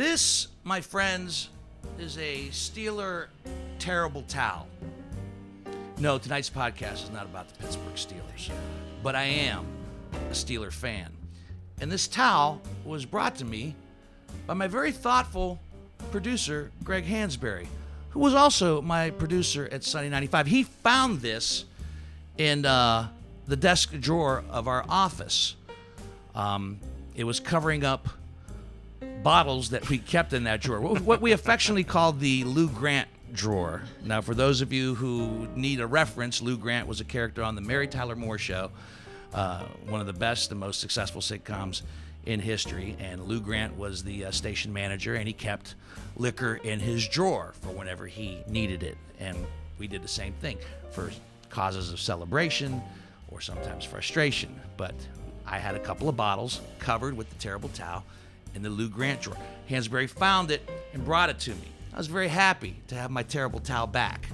This, my friends, is a Steeler terrible towel. No, tonight's podcast is not about the Pittsburgh Steelers, but I am a Steeler fan. And this towel was brought to me by my very thoughtful producer, Greg Hansberry, who was also my producer at Sunny 95. He found this in the desk drawer of our office. It was covering up bottles that we kept in that drawer, what we affectionately called the Lou Grant drawer. Now, for those of you who need a reference, Lou Grant was a character on the Mary Tyler Moore Show, one of the best and most successful sitcoms in history, and Lou Grant was the station manager, and he kept liquor in his drawer for whenever he needed it, and we did the same thing for causes of celebration or sometimes frustration. But I had a couple of bottles covered with the terrible towel in the Lou Grant drawer. Hansberry found it and brought it to me. I was very happy to have my terrible towel back.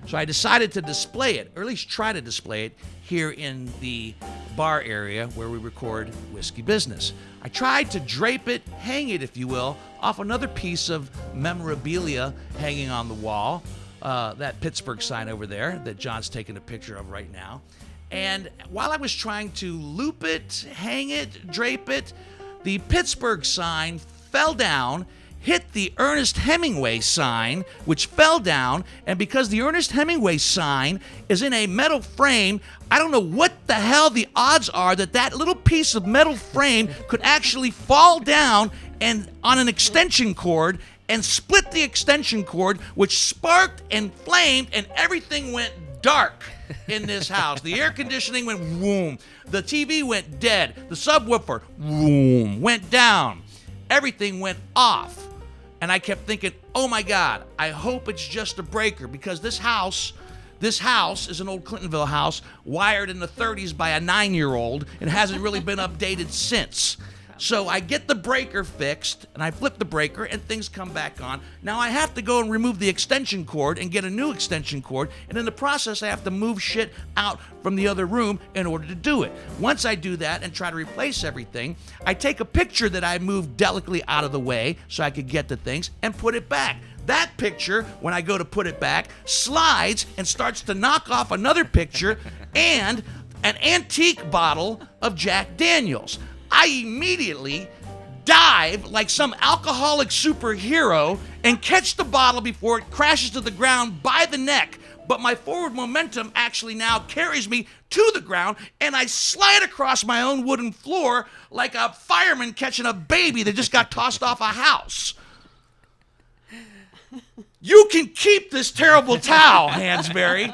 So I decided to display it, or at least try to display it, here in the bar area where we record Whiskey Business. I tried to drape it, hang it, if you will, off another piece of memorabilia hanging on the wall, that Pittsburgh sign over there that John's taking a picture of right now. And while I was trying to loop it, hang it, drape it, the Pittsburgh sign fell down, hit the Ernest Hemingway sign, which fell down, and because the Ernest Hemingway sign is in a metal frame, I don't know what the hell the odds are that that little piece of metal frame could actually fall down and on an extension cord and split the extension cord, which sparked and flamed, and everything went dark in this house. The air conditioning went whoom. The TV went dead. The subwoofer whoom went down. Everything went off. And I kept thinking, oh my God, I hope it's just a breaker, because this house is an old Clintonville house wired in the 30s by a 9-year-old and hasn't really been updated since. So I get the breaker fixed, and I flip the breaker, and things come back on. Now I have to go and remove the extension cord and get a new extension cord, and in the process I have to move shit out from the other room in order to do it. Once I do that and try to replace everything, I take a picture that I moved delicately out of the way so I could get the things and put it back. That picture, when I go to put it back, slides and starts to knock off another picture and an antique bottle of Jack Daniels. I immediately dive like some alcoholic superhero and catch the bottle before it crashes to the ground by the neck. But my forward momentum actually now carries me to the ground, and I slide across my own wooden floor like a fireman catching a baby that just got tossed off a house. You can keep this terrible towel, Hansberry.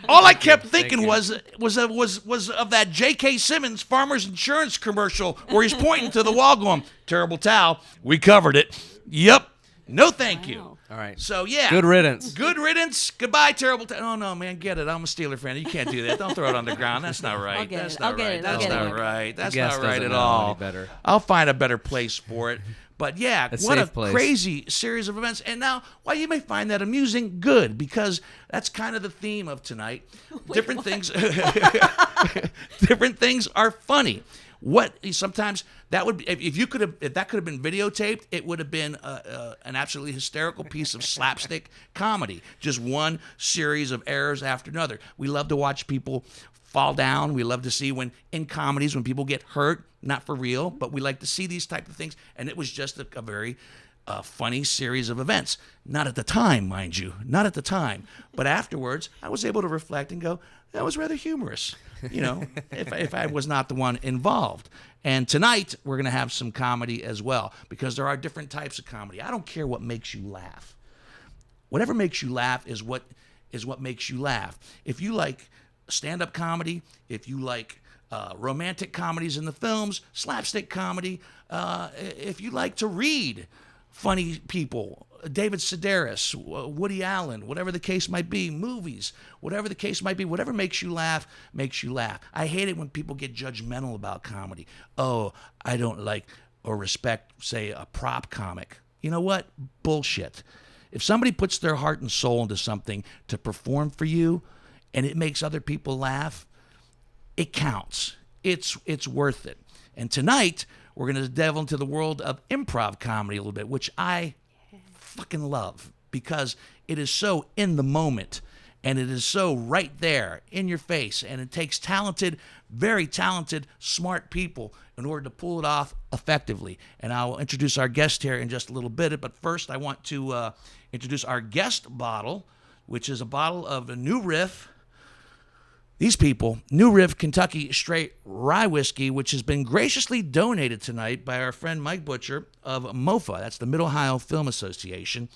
All I kept thinking was of that J.K. Simmons Farmers Insurance commercial where he's pointing to the wall going, terrible towel, we covered it. Yep. No thank you. All right. So, yeah. Good riddance. Good riddance. Goodbye, terrible towel. Oh, no, man, get it. I'm a Steeler fan. You can't do that. Don't throw it on the ground. That's not right. That's not right. That's not right. That's not right at all. I'll find a better place for it. But yeah, what a crazy series of events. And now, while you may find that amusing, good, because that's kind of the theme of tonight. Different things are funny. Sometimes that would be, if that could have been videotaped, it would have been an absolutely hysterical piece of slapstick comedy. Just one series of errors after another. We love to watch people fall down. We love to see when people get hurt, not for real, but we like to see these type of things. And it was just a very funny series of events. Not at the time, mind you, not at the time. But afterwards, I was able to reflect and go, that was rather humorous, if I was not the one involved. And tonight, we're going to have some comedy as well, because there are different types of comedy. I don't care what makes you laugh. Whatever makes you laugh is what makes you laugh. If you like stand-up comedy, if you like romantic comedies in the films, slapstick comedy, if you like to read funny people, David Sedaris, Woody Allen, whatever the case might be, movies, whatever the case might be, whatever makes you laugh, makes you laugh. I hate it when people get judgmental about comedy. Oh, I don't like or respect, say, a prop comic. You know what? Bullshit. If somebody puts their heart and soul into something to perform for you, and it makes other people laugh, it counts. It's worth it. And tonight, we're going to delve into the world of improv comedy a little bit, which I fucking love because it is so in the moment and it is so right there in your face, and it takes talented, very talented, smart people in order to pull it off effectively. And I will introduce our guest here in just a little bit, but first I want to introduce our guest bottle, which is a bottle of a New Riff. These people, New Riff Kentucky Straight Rye Whiskey, which has been graciously donated tonight by our friend Mike Butcher of MOFA. That's the Mid-Ohio Film Association.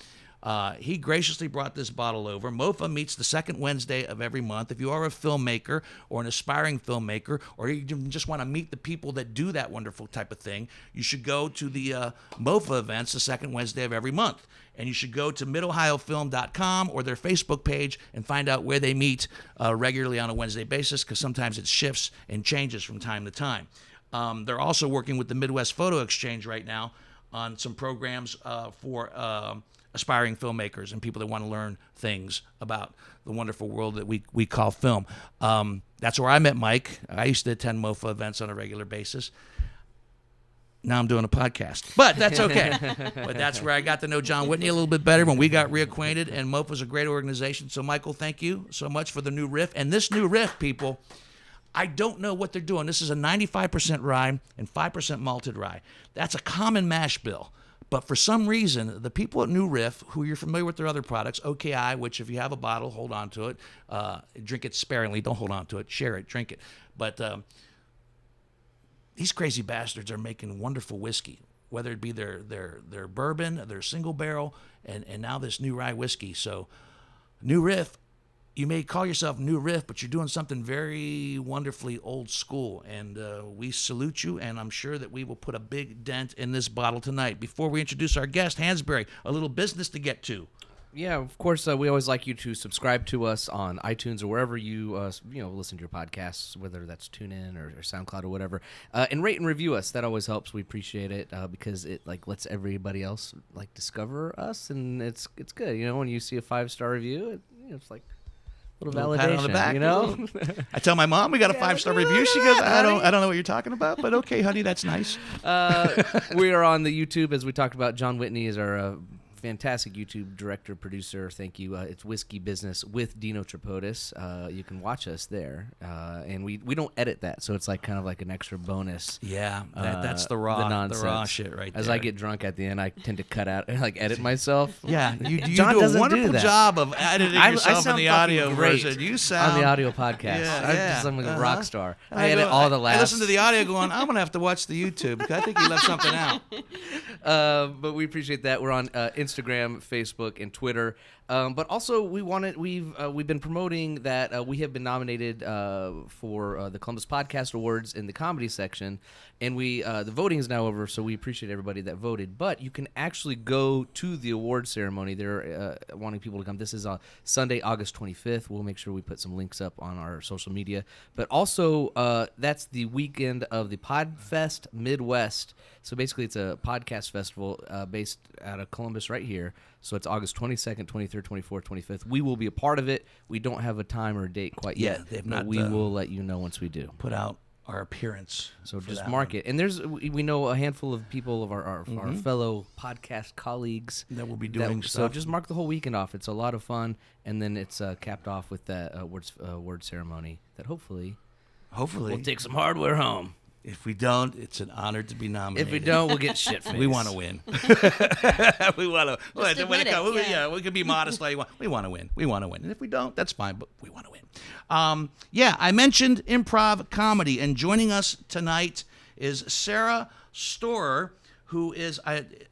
He graciously brought this bottle over. MOFA meets the second Wednesday of every month. If you are a filmmaker or an aspiring filmmaker, or you just want to meet the people that do that wonderful type of thing, you should go to the MOFA events the second Wednesday of every month. And you should go to midohiofilm.com or their Facebook page and find out where they meet regularly on a Wednesday basis, because sometimes it shifts and changes from time to time. They're also working with the Midwest Photo Exchange right now on some programs for aspiring filmmakers and people that want to learn things about the wonderful world that we call film. That's where I met Mike. I used to attend MOFA events on a regular basis. Now I'm doing a podcast, but that's okay. But that's where I got to know John Whitney a little bit better when we got reacquainted, and MOFA's a great organization. So, Michael, thank you so much for the New Riff. And this New Riff, people, I don't know what they're doing. This is a 95% rye and 5% malted rye. That's a common mash bill. But for some reason, the people at New Riff, who you're familiar with their other products, OKI, which if you have a bottle, hold on to it. Drink it sparingly. Don't hold on to it. Share it. Drink it. But these crazy bastards are making wonderful whiskey, whether it be their bourbon, their single barrel, and now this new rye whiskey. So New Riff, you may call yourself New Riff, but you're doing something very wonderfully old school. And we salute you, and I'm sure that we will put a big dent in this bottle tonight. Before we introduce our guest, Hansberry, a little business to get to. Yeah, of course, we always like you to subscribe to us on iTunes or wherever you listen to your podcasts, whether that's TuneIn or SoundCloud or whatever, and rate and review us. That always helps. We appreciate it because it lets everybody else discover us, and it's good. When you see a 5-star review, it's like a little validation. Pat on the back, I tell my mom we got a 5-star review. She goes, I don't know what you're talking about, but okay, honey, that's nice. We are on the YouTube, as we talked about. John Whitney is our fantastic YouTube director, producer. Thank you. It's Whiskey Business with Dino Tripodis. You can watch us there, and we don't edit that, so it's kind of like an extra bonus. Yeah, that's the raw shit right there. As I get drunk at the end, I tend to cut out and edit myself. Yeah, you John do a doesn't wonderful do that. job of editing yourself in the audio great version. You sound on the audio podcast. I'm like a rock star. I edit all the laughs. I listen to the audio going, I'm gonna have to watch the YouTube because I think he left something out. But we appreciate that. We're on Instagram, Facebook, and Twitter. But also, we've been promoting that we have been nominated for the Columbus Podcast Awards in the comedy section, and the voting is now over. So we appreciate everybody that voted. But you can actually go to the award ceremony. They're wanting people to come. This is Sunday, August 25th. We'll make sure we put some links up on our social media. But also, that's the weekend of the Podfest Midwest. So basically, it's a podcast festival based out of Columbus right here. So it's August 22nd, 23rd, 24th, 25th. We will be a part of it. We don't have a time or a date quite yet. But we will let you know once we do. Put out our appearance. So just mark it. And we know a handful of people of our fellow podcast colleagues that will be doing stuff. So just mark the whole weekend off. It's a lot of fun. And then it's capped off with that award ceremony that hopefully we'll take some hardware home. If we don't, it's an honor to be nominated. If we don't, we'll get shit-faced. We want to win. We want to. We can be modest. We want to win. We want to win. And if we don't, that's fine, but we want to win. I mentioned improv comedy, and joining us tonight is Sarah Storer, who is,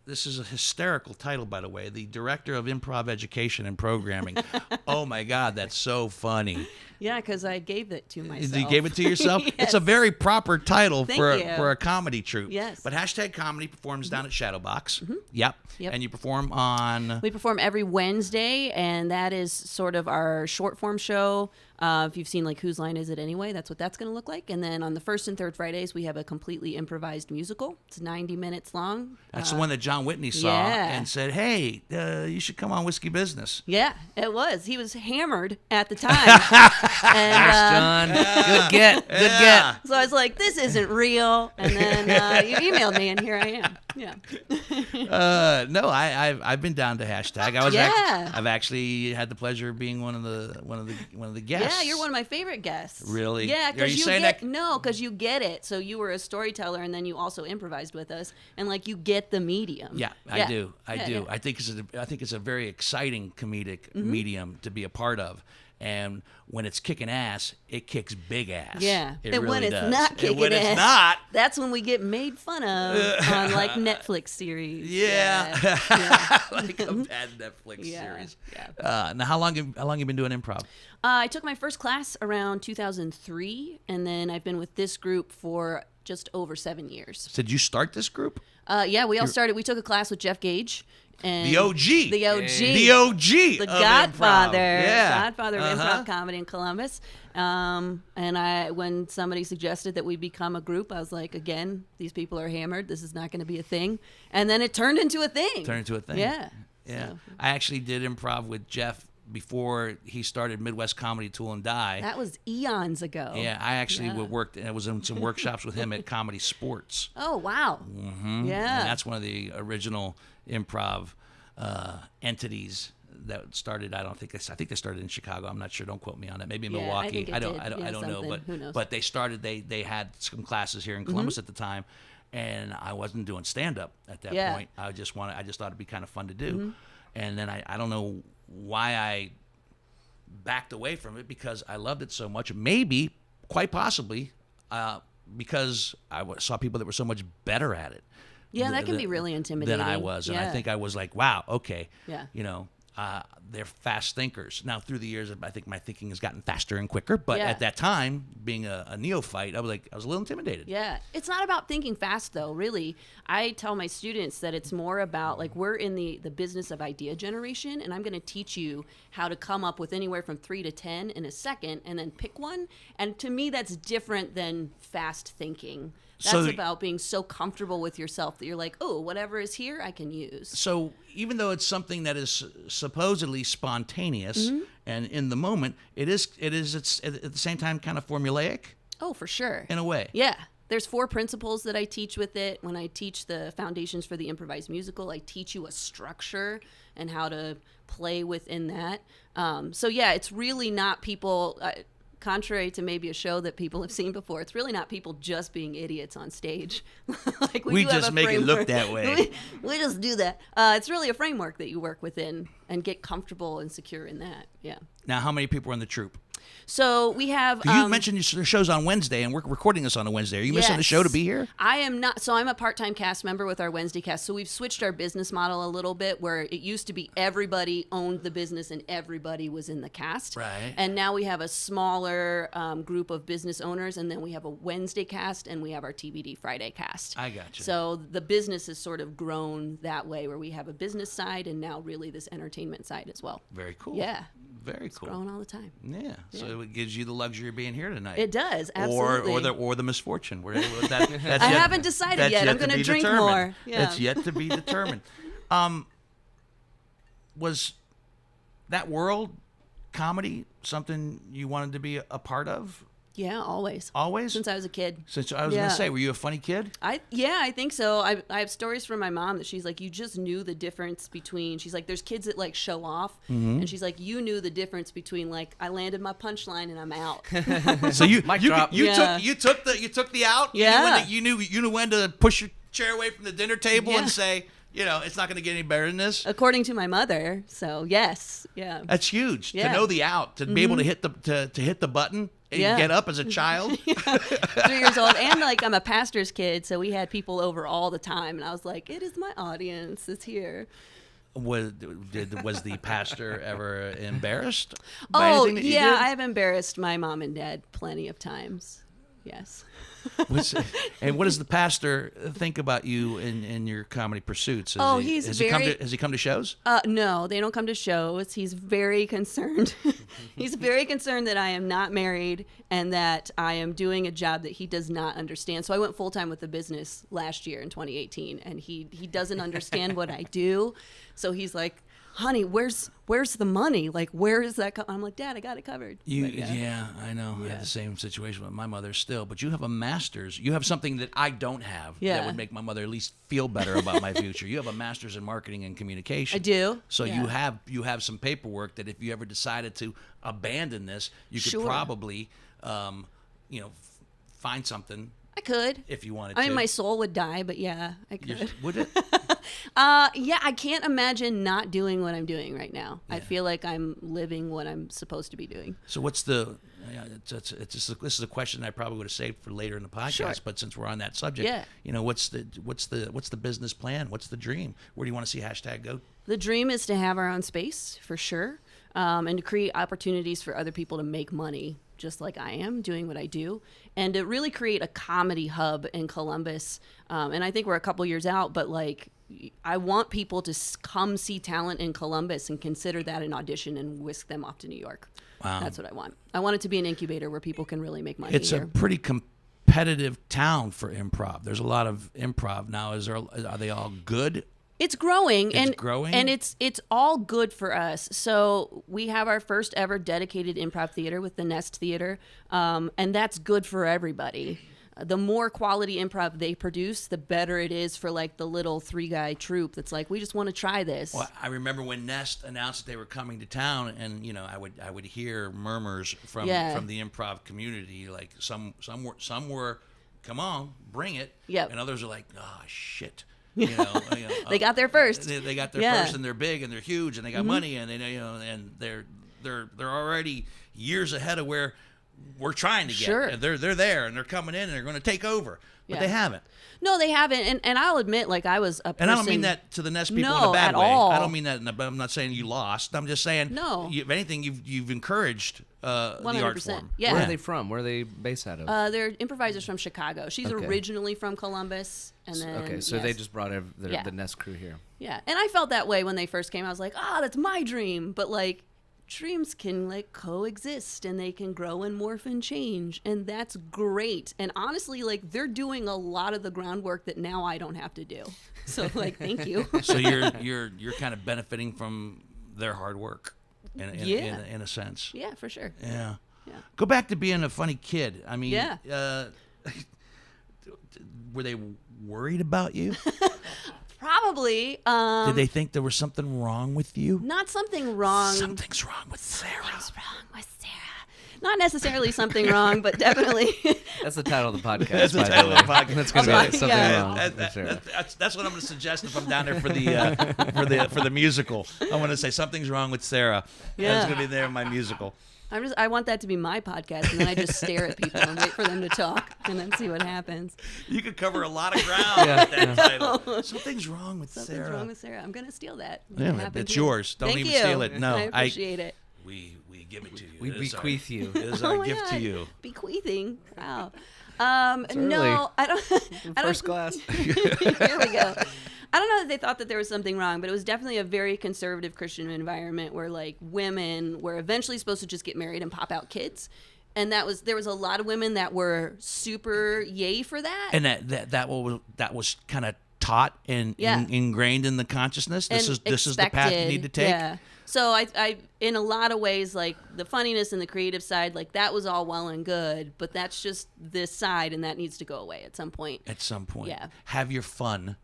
this is a hysterical title, by the way, the Director of Improv Education and Programming. Oh, my God, that's so funny. Yeah, because I gave it to myself. You gave it to yourself? Yes. It's a very proper title for a comedy troupe. Yes. But Hashtag Comedy performs down at Shadowbox. Mm-hmm. Yep. And you perform on? We perform every Wednesday, and that is sort of our short form show. If you've seen Whose Line Is It Anyway, that's what that's going to look like. And then on the first and third Fridays, we have a completely improvised musical. It's 90 minutes long. That's the one that John Whitney saw and said, hey, you should come on Whiskey Business. Yeah, it was. He was hammered at the time. John. Good get. Good get. So I was like, this isn't real. And then you emailed me, and here I am. Yeah. No, I've been down to hashtag. I've actually had the pleasure of being one of the guests. Yeah, you're one of my favorite guests. Really? Yeah, Are because you saying that? No, because you get it. So you were a storyteller, and then you also improvised with us, and like you get the medium. Yeah, I do. Yeah. I think it's a very exciting comedic medium to be a part of. And when it's kicking ass, it kicks big ass. Yeah. It and really when it's does. not kicking and when ass, it's not, that's when we get made fun of on like Netflix series. yeah. Yeah. Like a bad Netflix Yeah. series. Yeah. Now, how long you been doing improv? I took my first class around 2003, and then I've been with this group for just over 7 years. So did you start this group? Yeah, we all started. We took a class with Jeff Gage. And The OG. The OG. The OG. The of Godfather. improv. Yeah. Godfather of improv comedy in Columbus. And when somebody suggested that we become a group, I was like, again, these people are hammered. This is not going to be a thing. And then it turned into a thing. Yeah. Yeah. So. I actually did improv with Jeff before he started Midwest Comedy Tool and Die. That was eons ago. Yeah, I actually worked. I was in some workshops with him at Comedy Sports. Oh, wow. Mm-hmm. Yeah. And that's one of the original improv entities that started. I think they started in Chicago. I'm not sure. Don't quote me on that. Maybe in Yeah, Milwaukee. I think it I don't did. Yeah, know. something. Who knows? But they started. They had some classes here in Columbus at the time, and I wasn't doing stand up at that point. I just thought it'd be kind of fun to do, and then I don't know why I backed away from it because I loved it so much. Maybe, quite possibly, because I saw people that were so much better at it. Yeah, that can be really intimidating. Than I was. And yeah. I think I was like, wow, okay. Yeah. You know, they're fast thinkers. Now, through the years, I think my thinking has gotten faster and quicker. But Yeah. at that time, being a neophyte, I was a little intimidated. Yeah. It's not about thinking fast, though, really. I tell my students that it's more about, like, we're in the business of idea generation, and I'm going to teach you how to come up with anywhere from 3 to 10 in a second and then pick one. And to me, that's different than fast thinking. That's about being so comfortable with yourself that you're like, oh, whatever is here, I can use. So even though it's something that is supposedly spontaneous and in the moment, it's at the same time kind of formulaic. Oh, for sure. In a way. Yeah. There's 4 principles that I teach with it. When I teach the foundations for the improvised musical, I teach you a structure and how to play within that. So yeah, it's really not people... contrary to maybe a show that people have seen before, it's really not people just being idiots on stage. Like we do have just a make it look framework. that way. we just do that. It's really a framework that you work within and get comfortable and secure in that. Yeah. Now, how many people are in the troupe? So we have... You mentioned your show's on Wednesday, and we're recording this on a Wednesday. Are you missing the show to be here? I am not. So I'm a part-time cast member with our Wednesday cast. So we've switched our business model a little bit, where it used to be everybody owned the business and everybody was in the cast. Right. And now we have a smaller group of business owners, and then we have a Wednesday cast, and we have our TBD Friday cast. I gotcha. So the business has sort of grown that way, where we have a business side and now really this entertainment side as well. Very cool. Yeah. Very cool. Growing all the time. Yeah. So it gives you the luxury of being here tonight. It does, absolutely. Or the misfortune. I haven't decided yet. I'm going to drink more. Yeah. It's yet to be determined. Was that world comedy something you wanted to be a part of? Yeah, always. Always? Since I was a kid. Since I was going to say, were you a funny kid? I think so. I have stories from my mom that she's like, you just knew the difference between, she's like, there's kids that like show off, and she's like, you knew the difference between like, I landed my punchline and I'm out. So you Mic drop. you took the out. Yeah. You knew when to push your chair away from the dinner table and say, it's not going to get any better than this. According to my mother. So yes, yeah. That's huge Yeah. to know the out, to be able to hit the button and get up as a child. 3 years old, and like I'm a pastor's kid, so we had people over all the time, and I was like, it is my audience. It's here. Was the pastor ever embarrassed by Oh anything that you yeah, did? I have embarrassed my mom and dad plenty of times. Yes. And what does the pastor think about you in your comedy pursuits? Has he come to shows? No, they don't come to shows. He's very concerned. He's very concerned that I am not married and that I am doing a job that he does not understand. So I went full-time with the business last year in 2018, and he doesn't understand what I do. So he's like, honey, where's the money? Like, where is that? I'm like, Dad, I got it covered. But, Yeah, I know. I have the same situation with my mother still. But you have a master's. You have something that I don't have that would make my mother at least feel better about my future. You have a master's in marketing and communication. I do. So you have some paperwork that if you ever decided to abandon this, you could probably, find something. I could. If you wanted I to. mean, my soul would die, but yeah, I could. Would it? Yeah, I can't imagine not doing what I'm doing right now. I feel like I'm living what I'm supposed to be doing. So what's the? This is a question I probably would have saved for later in the podcast. Sure. But since we're on that subject, what's the business plan? What's the dream? Where do you want to see hashtag go? The dream is to have our own space for sure, and to create opportunities for other people to make money, just like I am doing what I do, and to really create a comedy hub in Columbus. And I think we're a couple years out, but like, I want people to come see talent in Columbus and consider that an audition and whisk them off to New York. Wow. That's what I want. I want it to be an incubator where people can really make money It's here. a pretty competitive town for improv. There's a lot of improv now. Are they all good? It's growing. It's growing? And it's all good for us. So we have our first ever dedicated improv theater with the Nest Theater, and that's good for everybody. The more quality improv they produce, the better it is for like the little 3-guy troupe that's like, we just want to try this. Well, I remember when Nest announced that they were coming to town, and I would hear murmurs from the improv community, like some were, come on, bring it, and others are like, oh shit. They got there first. They got there first, and they're big and they're huge and they got money, and and they're already years ahead of where we're trying to get. Sure. They're there and they're coming in and they're going to take over, but they haven't. No, they haven't, and I'll admit, like, I was a person. And I don't mean that to the Nest people in a bad way. I don't mean that. I'm not saying you lost. I'm just saying, if anything, you've encouraged the 100%. art form. Yeah. Where are they from? Where are they based out of? They're improvisers from Chicago. She's originally from Columbus, and then so they just brought the Nest crew here. Yeah, and I felt that way when they first came. I was like, that's my dream, but like, dreams can like coexist and they can grow and morph and change, and that's great. And honestly, like, they're doing a lot of the groundwork that now I don't have to do. So like, thank you. So you're kind of benefiting from their hard work in a sense. Yeah, for sure. Yeah. Go back to being a funny kid. I mean, were they worried about you? Probably. Did they think there was something wrong with you? Not something wrong. Something's wrong with Sarah. What's wrong with Sarah? Not necessarily something wrong, but definitely. That's the title of the podcast. That's the title of the podcast. That's going to be something wrong. That's what I'm going to suggest if I'm down there for the musical. I want to say something's wrong with Sarah. Yeah. That's going to be there in my musical. I want that to be my podcast, and then I just stare at people and wait for them to talk, and then see what happens. You could cover a lot of ground with that title. Something's wrong with Sarah. Something's wrong with Sarah. I'm going to steal that. Yeah, it's yours. Don't Thank even you. steal it. No, I appreciate it. We give it to you. We bequeath you. It is our gift to you. Bequeathing. Wow. Early. No, I don't. First class. Here we go. I don't know that they thought that there was something wrong, but it was definitely a very conservative Christian environment where like women were eventually supposed to just get married and pop out kids. And there was a lot of women that were super yay for that. And that was kind of taught and ingrained in the consciousness. This is the path you need to take. Yeah. So I in a lot of ways, like the funniness and the creative side, like that was all well and good, but that's just this side, and that needs to go away at some point. Yeah. Have your fun.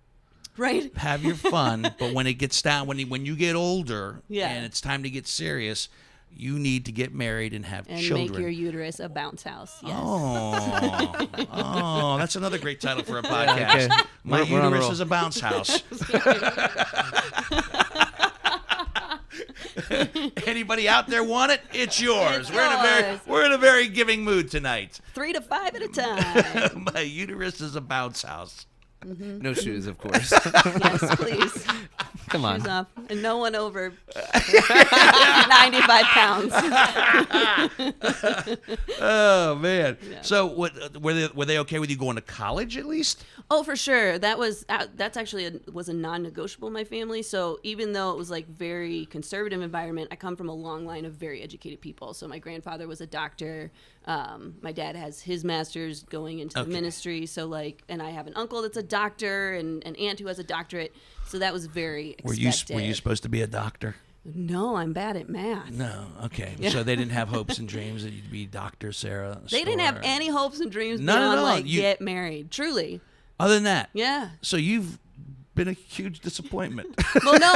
Right. Have your fun, but when it gets down, when you get older, Yeah. and it's time to get serious, you need to get married and have children. And make your uterus a bounce house. Yes. Oh, that's another great title for a podcast. Okay. My We're on a uterus roll. is a bounce house. Anybody out there want it? It's yours. It's We're in a very giving mood tonight. 3 to 5 at a time. My uterus is a bounce house. Mm-hmm. No shoes, of course. Yes, please. Come on. Shoes off. And no one over 95 pounds. Oh man! Yeah. So, were they okay with you going to college at least? Oh, for sure. That's actually was a non-negotiable in my family. So even though it was like very conservative environment, I come from a long line of very educated people. So my grandfather was a doctor. My dad has his master's going into the ministry. So like, and I have an uncle that's a doctor and an aunt who has a doctorate. So that was very Were expected. you supposed to be a doctor? No, I'm bad at math. No. Okay. Yeah. So they didn't have hopes and dreams that you'd be Dr. Sarah. They didn't have Storer. any hopes and dreams None at beyond all. like You- get married. Truly. Other than that. Yeah. So you've been a huge disappointment. Well, no.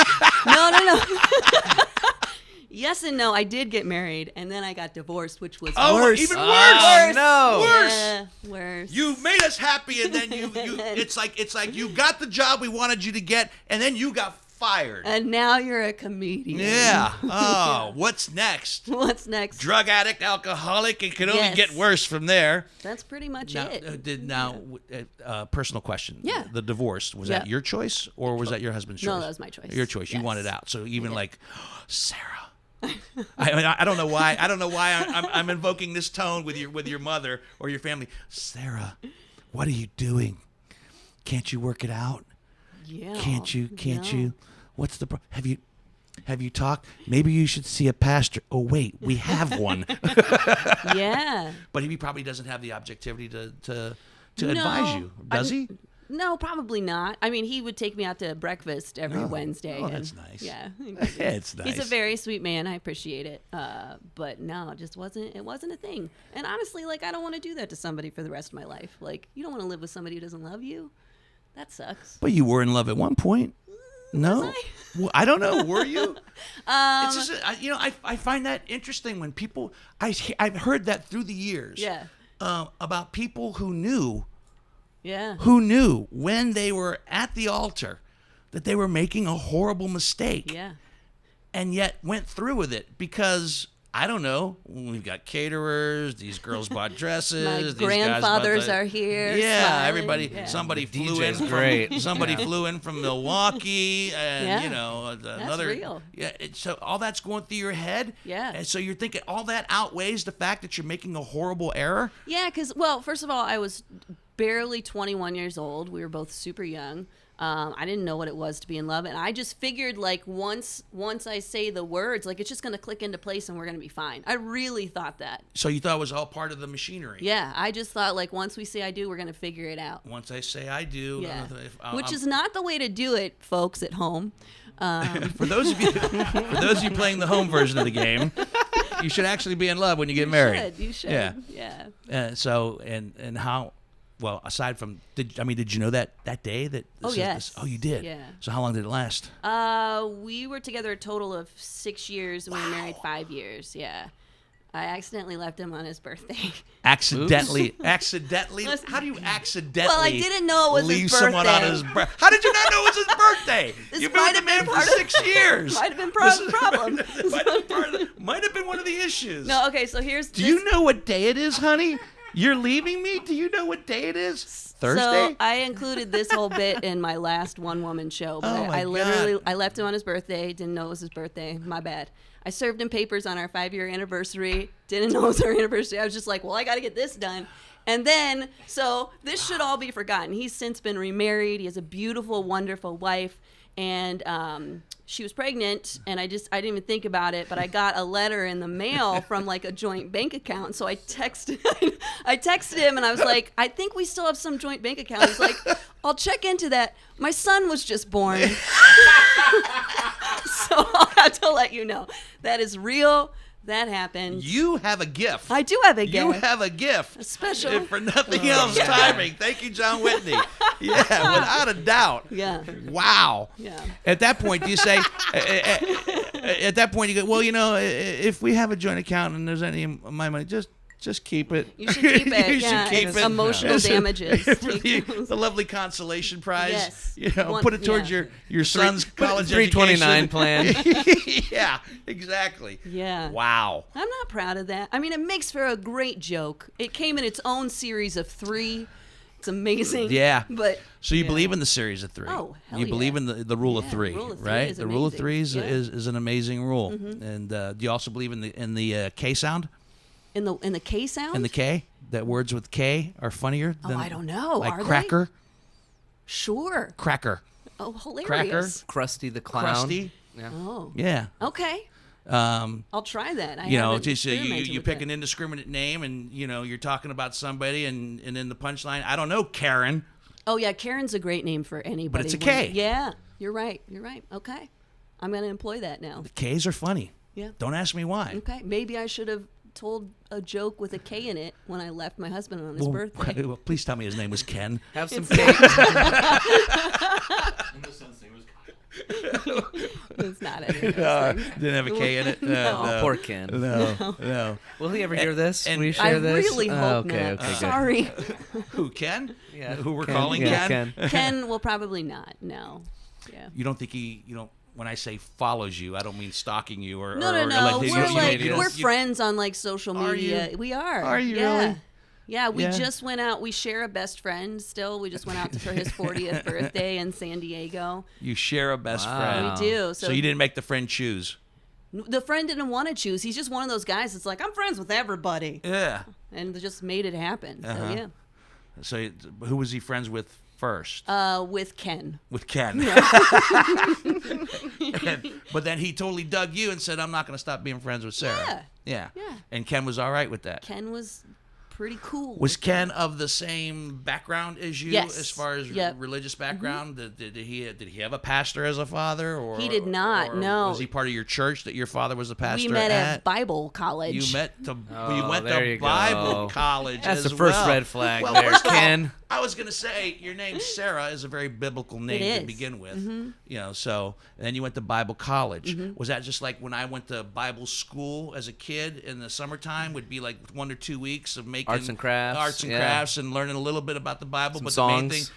Yes and no. I did get married, and then I got divorced, which was worse. even worse. Oh, no. Worse. Yeah, worse. You made us happy, and then you it's like you got the job we wanted you to get, and then you got fired. And now you're a comedian. Yeah. Oh, what's next? What's next? Drug addict, alcoholic. It can only Yes. get worse from there. That's pretty much Now, it. personal question. Yeah. The divorce, was that Yeah. your choice or was that your husband's choice? No, that was my choice. Your choice. You Yes. wanted out. So even did. like, Sarah. I don't know why. I don't know why I'm invoking this tone with your mother or your family. Sarah, what are you doing? Can't you work it out? Yeah. Can't you? No. You? What's the have you talked? Maybe you should see a pastor. Oh wait, we have one. Yeah. But he probably doesn't have the objectivity to No, advise you, does he? No, probably not. I mean, he would take me out to breakfast every Wednesday. Oh, and- that's nice. Yeah. It's nice. He's a very sweet man. I appreciate it. But no, it just wasn't a thing. And honestly, like, I don't want to do that to somebody for the rest of my life. Like, you don't want to live with somebody who doesn't love you. That sucks. But you were in love at one point. No, I? Well, I don't know. Were you? It's just I find that interesting when people I've heard that through the years. Yeah. About people who knew Yeah. when they were at the altar that they were making a horrible mistake. Yeah. And yet went through with it because I don't know. We've got caterers. These girls bought dresses. My these grandfathers guys bought are here. Yeah, smiling. everybody. Yeah. Somebody flew in. DJ's From, great. Somebody flew in from Milwaukee, and Yeah. another. real. Yeah. So all that's going through your head. Yeah. And so you're thinking all that outweighs the fact that you're making a horrible error. Yeah, because, well, first of all, I was barely 21 years old. We were both super young. I didn't know what it was to be in love, and I just figured, like, once I say the words, like, it's just going to click into place and we're going to be fine. I really thought that. So you thought it was all part of the machinery. Yeah, I just thought, like, once we say I do, we're going to figure it out. Once I say I do. Yeah. I'm- Which is not the way to do it, folks at home. For those of you playing the home version of the game, you should actually be in love when you get married. You should. Yeah. Yeah. So and how? Well, aside from did you know that day that? Yes. Oh, you did. Yeah. So how long did it last? We were together a total of 6 years, and we were married 5 years. Yeah. I accidentally left him on his birthday. Accidentally. How do you accidentally? Well, I didn't know it was leave his someone on birthday. his birthday. How did you not know it was his birthday? This You've might been with have the man been for part of- 6 years. Might have been a problem. Might have been one of the issues. No, okay, so here's Do you know what day it is, honey? You're leaving me? Do you know what day it is? Thursday? So I included this whole bit in my last one-woman show, but Oh, my I literally God. I left him on his birthday. Didn't know it was his birthday. My bad. I served him papers on our 5-year anniversary. Didn't know it was our anniversary. I was just like, well, I got to get this done. And then, so this should all be forgotten. He's since been remarried. He has a beautiful, wonderful wife. And she was pregnant, and I didn't even think about it, but I got a letter in the mail from like a joint bank account. So I texted him, and I was like, I think we still have some joint bank account. He's like, I'll check into that. My son was just born. So I'll have to let you know. That is real. That happened. You have a gift. I do have a gift. You have a gift. A special. If for nothing else, timing. Thank you, John Whitney. Yeah, without a doubt. Yeah. Wow. Yeah. At that point, do you say, at that point, you go, well, if we have a joint account and there's any of my money, just keep it. You should keep it. You Yeah, should keep it's it. emotional Just- damages. for the lovely consolation prize. Yes. Put it towards Yeah. your son's college 329 education. plan. Yeah, exactly. Yeah. Wow. I'm not proud of that. I mean, it makes for a great joke. It came in its own series of 3. It's amazing. Yeah. But So you yeah. believe in the series of 3? Oh, hell You believe yeah. in the rule of Yeah, 3, rule of 3 right? is The rule of amazing. 3 Yeah. is an amazing rule. And do you also believe in the K sound? in the K sound? In the K? That words with K are funnier than I don't know. Like Are they? cracker? Sure. Cracker. Oh, hilarious. Krusty the Clown. Crusty? Yeah. Oh. Yeah. Okay. Um, I'll try that. I you know, haven't just you experimented pick with an it. indiscriminate name and you're talking about somebody and in the punchline, I don't know, Karen. Oh yeah, Karen's a great name for anybody. it's a when- K. Yeah. You're right. Okay. I'm going to employ that now. The K's are funny. Yeah. Don't ask me why. Okay. Maybe I should have told a joke with a K in it when I left my husband on his birthday. Well, please tell me his name was Ken. Have some cake. In the sense, he was It's not anything. Didn't have a K in it? Oh, poor Ken. No. Will he ever hear this? and Will you I share this? really hope okay, not. Okay, good. Sorry. Who, Ken? Yeah. Who we're Ken, calling yeah, Ken? Ken will probably not. No. Yeah. You don't think when I say follows you, I don't mean stalking you or No. We're friends on like social Are media. you? We are. Are you yeah. really? Yeah, we Yeah. just went out. We share a best friend still. We just went out for his 40th birthday in San Diego. You share a best Wow. friend. We do. So you didn't make the friend choose. The friend didn't want to choose. He's just one of those guys that's like, I'm friends with everybody. Yeah. And just made it happen. Uh-huh. So, yeah. So who was he friends with first? With Ken. With Ken. But then he totally dug you and said, I'm not going to stop being friends with Sarah. Yeah. Yeah. And Ken was all right with that. Ken was pretty cool. Was Ken of the same background as you, Yes. as far as Yep. religious background? Did he have a pastor as a father, or He did not, or no. Was he part of your church that your father was a pastor? We met at at Bible college. You Oh, went there to you Bible go. college. That's as the first well. red flag Well, there, first of all, Ken. I was gonna say your name Sarah is a very biblical name It to is. begin with. So and then you went to Bible college. Mm-hmm. Was that just like when I went to Bible school as a kid in the summertime? Would be like 1 or 2 weeks of making Arts and crafts, yeah. crafts and learning a little bit about the Bible, Some but songs.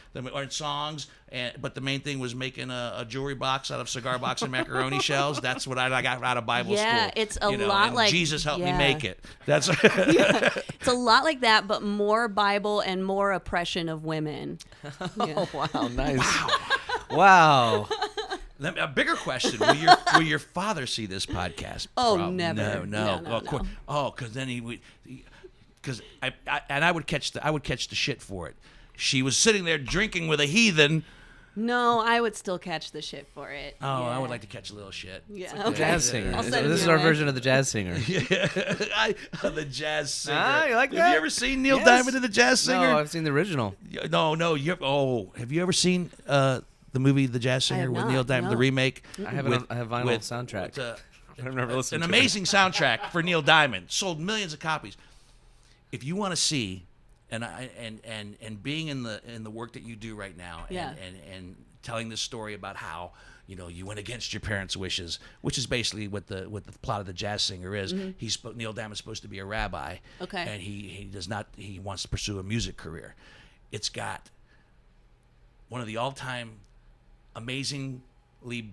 but the main thing was making a jewelry box out of cigar box and macaroni shells. That's what I got out of Bible school. Yeah, it's a lot and like- Jesus helped me yeah. make it. That's It's a lot like that, but more Bible and more oppression of women. Yeah. Oh, wow, nice. Wow. A bigger question: Will your father see this podcast? Oh, never. No. No, no. Oh, because then I would catch the shit for it. She was sitting there drinking with a heathen. No, I would still catch the shit for it. Oh, yeah. I would like to catch a little shit. Yeah, okay. Jazz singer. I'll send This it is your our way. version of the jazz singer. The jazz singer. Ah, you like Have that? you ever seen Neil Yes. Diamond in the Jazz Singer? No, I've seen the original. No. Have you ever seen the movie The Jazz Singer have with not, Neil Diamond, the no. remake? I have vinyl with- soundtrack. with, I remember listening an to it. amazing soundtrack for Neil Diamond. Sold millions of copies. If you want to see, and being in the work that you do right now, Yeah. and telling this story about how you went against your parents' wishes, which is basically what the plot of The Jazz Singer is. Neil Diamond's supposed to be a rabbi, Okay. and he does not. He wants to pursue a music career. It's got one of the all-time amazingly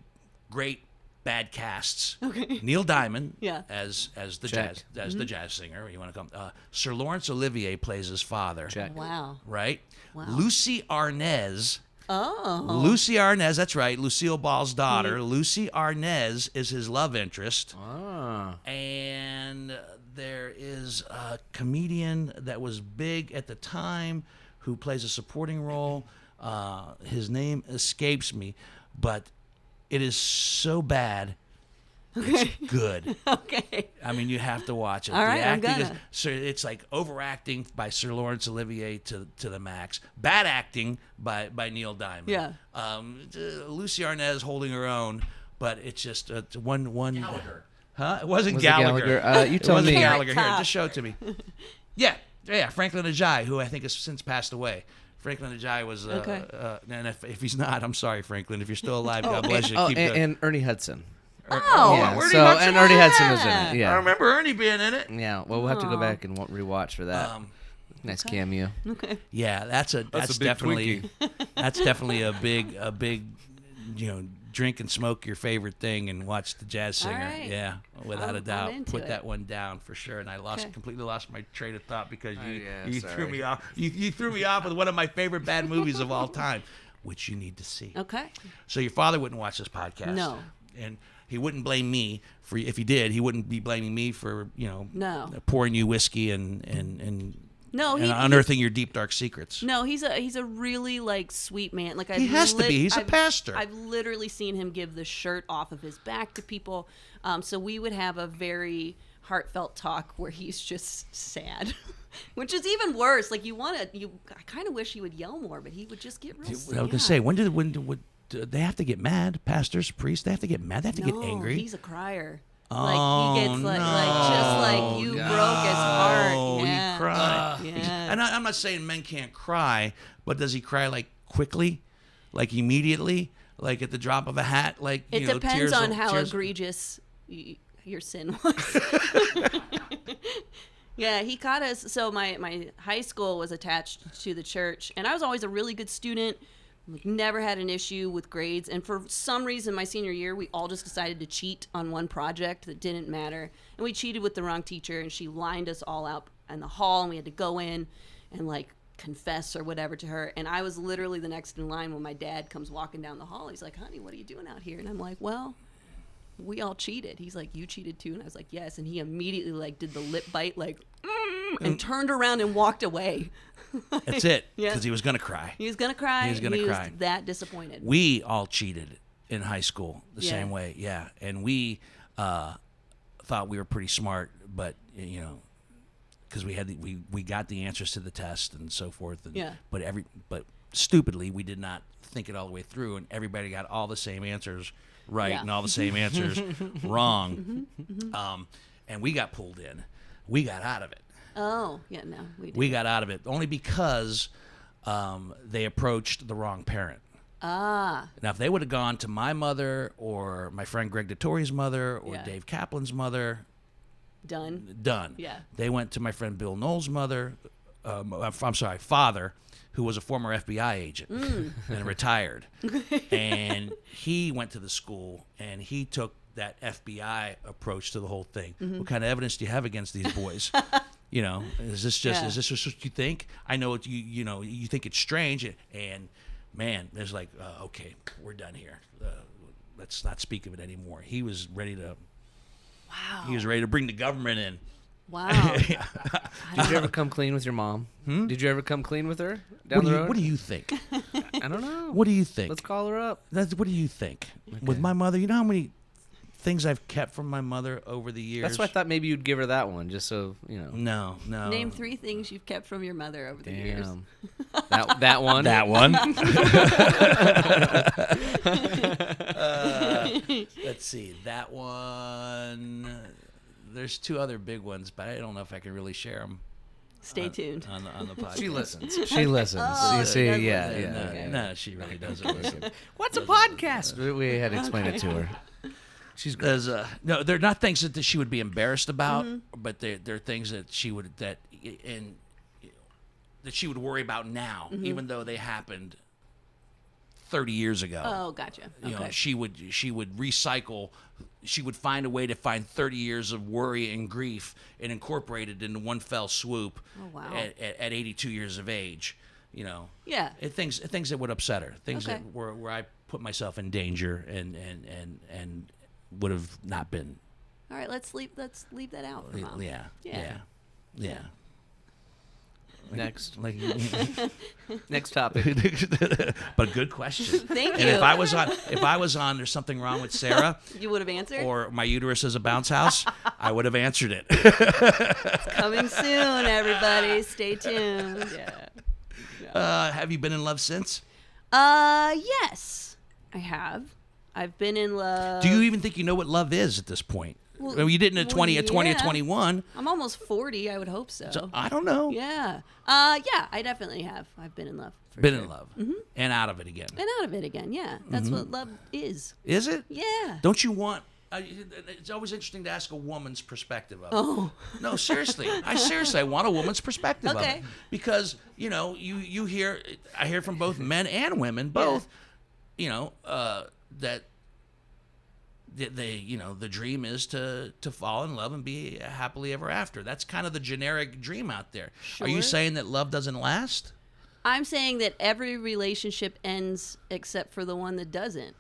great bad casts. Okay. Neil Diamond, Yeah. as the Check. the jazz singer. You want to come? Sir Laurence Olivier plays his father. Check. Wow. Right. Wow. Lucy Arnaz. Oh. Lucy Arnaz. That's right. Lucille Ball's daughter. Lucy Arnaz is his love interest. Ah. And there is a comedian that was big at the time who plays a supporting role. His name escapes me, but it is so bad. It's good. Okay. I mean, you have to watch it. All right, I'm the acting gonna. so it's like overacting by Sir Laurence Olivier to the max. Bad acting by Neil Diamond. Yeah. Lucy Arnaz holding her own, but it's just one. Gallagher. Huh? It wasn't Was it Gallagher. Gallagher? You It tell wasn't me. Gallagher. Here, Top. just show it to me. Yeah, Franklin Ajayi, who I think has since passed away. Franklin Ajayi was. Okay. And if he's not, I'm sorry, Franklin. If you're still alive, God Okay. bless you. Oh, Keep and Ernie Hudson. Oh. Yeah. Ernie So Hudson? and Ernie Hudson was in it. I Yeah. remember Ernie being in it. Yeah. Well, we'll have to go Aw. back and rewatch for that. Nice cameo. Okay. Yeah, that's a big definitely that's definitely a big drink and smoke your favorite thing and watch the jazz singer. right. Yeah, without I'm a doubt. into Put it. that one down for sure. And I Okay. completely lost my train of thought because yeah, you sorry. threw me off. You threw me off with one of my favorite bad movies of all time, which you need to see. Okay. So your father wouldn't watch this podcast. No. And he wouldn't blame me for if he did. He wouldn't be blaming me for No. pouring you whiskey and No, and he unearthing your deep dark secrets. No, he's a really like sweet man. Like He has to be. He's a pastor. I've literally seen him give the shirt off of his back to people. So we would have a very heartfelt talk where he's just sad, which is even worse. Like I kind of wish he would yell more, but he would just get real. I was gonna say, when they have to get mad. Pastors, priests, they have to get mad. They have to get angry. He's a crier. Oh, Like he gets like just like you broke his heart. Yeah. He cried. Yeah. And I'm not saying men can't cry, but does he cry like quickly, like immediately, like at the drop of a hat? Like It you know, depends tears on will- how tears- egregious your sin was. Yeah, he caught us. So my high school was attached to the church, and I was always a really good student. Like, never had an issue with grades. And for some reason, my senior year, we all just decided to cheat on one project that didn't matter. And we cheated with the wrong teacher, and she lined us all out in the hall, and we had to go in and, like, confess or whatever to her. And I was literally the next in line when my dad comes walking down the hall. He's like, honey, what are you doing out here? And I'm like, well, we all cheated. He's like, you cheated too? And I was like, yes. And he immediately, like, did the lip bite, like, and turned around and walked away. That's it. Yeah. Because he was gonna cry. He was gonna cry. He was gonna cry. Was that disappointed. We all cheated in high school the Yeah. same way. Yeah, and we thought we were pretty smart, but you know, because we got the answers to the test and so forth. And, Yeah. But stupidly we did not think it all the way through, and everybody got all the same answers right Yeah. and all the same answers wrong. And we got pulled in. We got out of it. Oh, yeah, no, we did. We got out of it only because they approached the wrong parent. Ah, Now, if they would have gone to my mother or my friend Greg DeTore's mother or Yeah. Dave Kaplan's mother, done. done. Yeah. They went to my friend Bill Knoll's mother, father, who was a former FBI agent and retired. And he went to the school and he took that FBI approach to the whole thing. What kind of evidence do you have against these boys? You know, is this just what you think? I know what you think it's strange, and man, there's like, okay, we're done here. Let's not speak of it anymore. He was ready to. Wow. He was ready to bring the government in. Wow. Did you ever come clean with your mom? Did you ever come clean with her down the road? What do you think? I don't know. What do you think? Let's call her up. What do you think? With my mother, you know how many things I've kept from my mother over the years? That's why I thought maybe you'd give her that one, just so you know. No. Name 3 things you've kept from your mother over the years. That one. That one. Let's see. That one. There's 2 other big ones, but I don't know if I can really share them. Stay tuned. on the podcast. She listens. She listens. Oh, you she see, does yeah, listen. yeah, No, yeah. no, she really doesn't listen. What's a podcast? We had to explain it to her. She's great. There's no, they're not things that she would be embarrassed about, but they're things that she would that she would worry about now, even though they happened 30 years ago. Oh, gotcha. You know, Okay. she would recycle. She would find a way to find 30 years of worry and grief and incorporate it into one fell swoop. Oh, wow. At 82 years of age, you know. Yeah. Things that would upset her. Things Okay. that where I put myself in danger and would have not been. All right, let's leave that out for Mom. Yeah. Next. Like, Next topic. but good question. Thank And you. if I was on there's something wrong with Sarah You would have answered? or my uterus is a bounce house, I would have answered it. Coming soon, everybody. Stay tuned. Yeah. Have you been in love since? Yes, I have. I've been in love. Do you even think you know what love is at this point? Well, I mean, you didn't at 20, at 20, at yeah. 21. I'm almost 40. I would hope so. So I don't know. Yeah. Yeah, I definitely have. I've been in love. For Been sure. in love and out of it again. And out of it again. Yeah. That's what love is. Is it? Yeah. Don't you want? It's always interesting to ask a woman's perspective of it. Oh. No, seriously. I want a woman's perspective of Okay. it. Because, you know, you hear, I hear from both men and women, both, you know, that the dream is to fall in love and be happily ever after. That's kind of the generic dream out there. Are you Sure. saying that love doesn't last? I'm saying that every relationship ends except for the one that doesn't.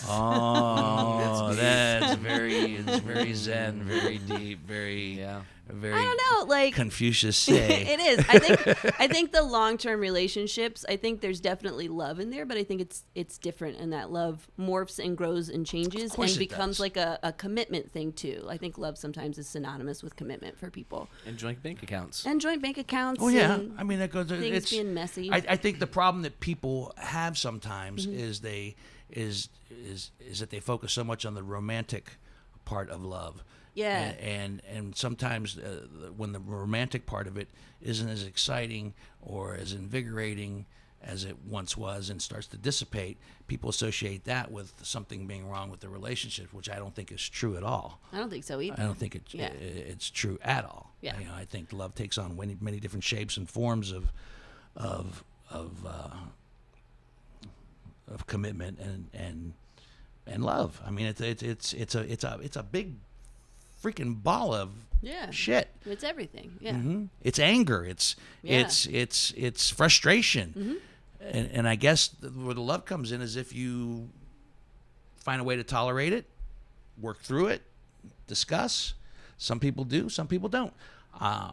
Oh, it's very zen, very deep, very very. I don't know, like Confucius say. it is. I think the long-term relationships, I think there's definitely love in there, but I think it's different, and that love morphs and grows and changes and becomes like a commitment thing too. I think love sometimes is synonymous with commitment for people. And joint bank accounts. Oh yeah, I mean that goes. Things It's being messy. I think the problem that people have sometimes is that they focus so much on the romantic part of love. Yeah. And sometimes when the romantic part of it isn't as exciting or as invigorating as it once was and starts to dissipate, people associate that with something being wrong with the relationship, which I don't think is true at all. I don't think so either. I don't think it's true at all. Yeah. I think love takes on many different shapes and forms of commitment and love. I mean, it's a big freaking ball of shit. It's everything. Yeah. Mm-hmm. It's anger. It's frustration. Mm-hmm. And I guess where the love comes in is if you find a way to tolerate it, work through it, discuss. Some people do, some people don't. I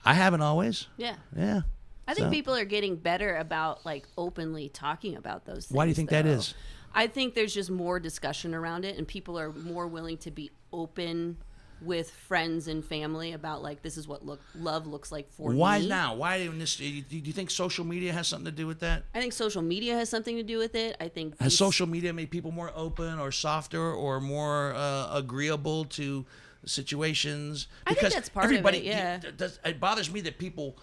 haven't always. Yeah. Yeah. I think people are getting better about like openly talking about those things. Why do you think that is? I think there's just more discussion around it, and people are more willing to be open with friends and family about like this is what love looks like for me. Why now? Why in this? Do you think social media has something to do with that? I think social media has something to do with it. I think has social media made people more open or softer or more agreeable to situations? I think that's part of it. Yeah, it bothers me that people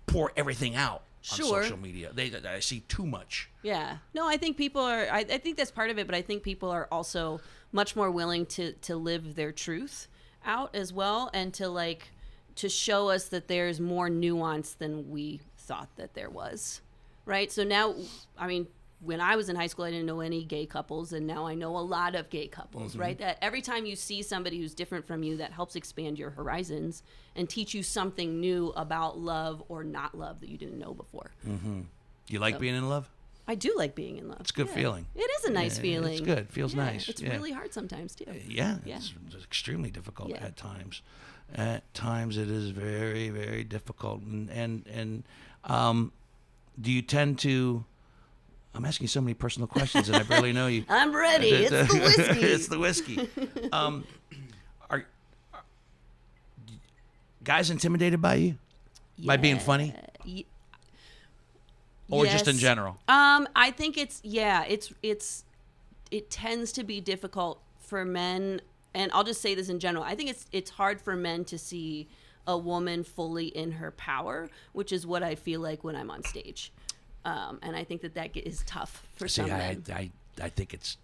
pour everything out on sure. social media. I see too much. Yeah. No, I think people are, I think that's part of it, but I think people are also much more willing to live their truth out as well, and to show us that there's more nuance than we thought that there was. Right? So now, I mean, when I was in high school, I didn't know any gay couples, and now I know a lot of gay couples, Mm-hmm. right? That every time you see somebody who's different from you, that helps expand your horizons and teach you something new about love or not love that you didn't know before. Mm-hmm. You like being in love? I do like being in love. It's a good feeling. It is a nice feeling. It's good. It feels nice. It's really hard sometimes, too. Yeah. It's extremely difficult at times. At times it is very, very difficult. And do you tend to... I'm asking you so many personal questions, and I barely know you. I'm ready. It's the whiskey. It's the whiskey. Are guys intimidated by you? By being funny? Or just in general? I think it tends to be difficult for men, and I'll just say this in general. I think it's hard for men to see a woman fully in her power, which is what I feel like when I'm on stage. And I think that is tough for some men. I think it's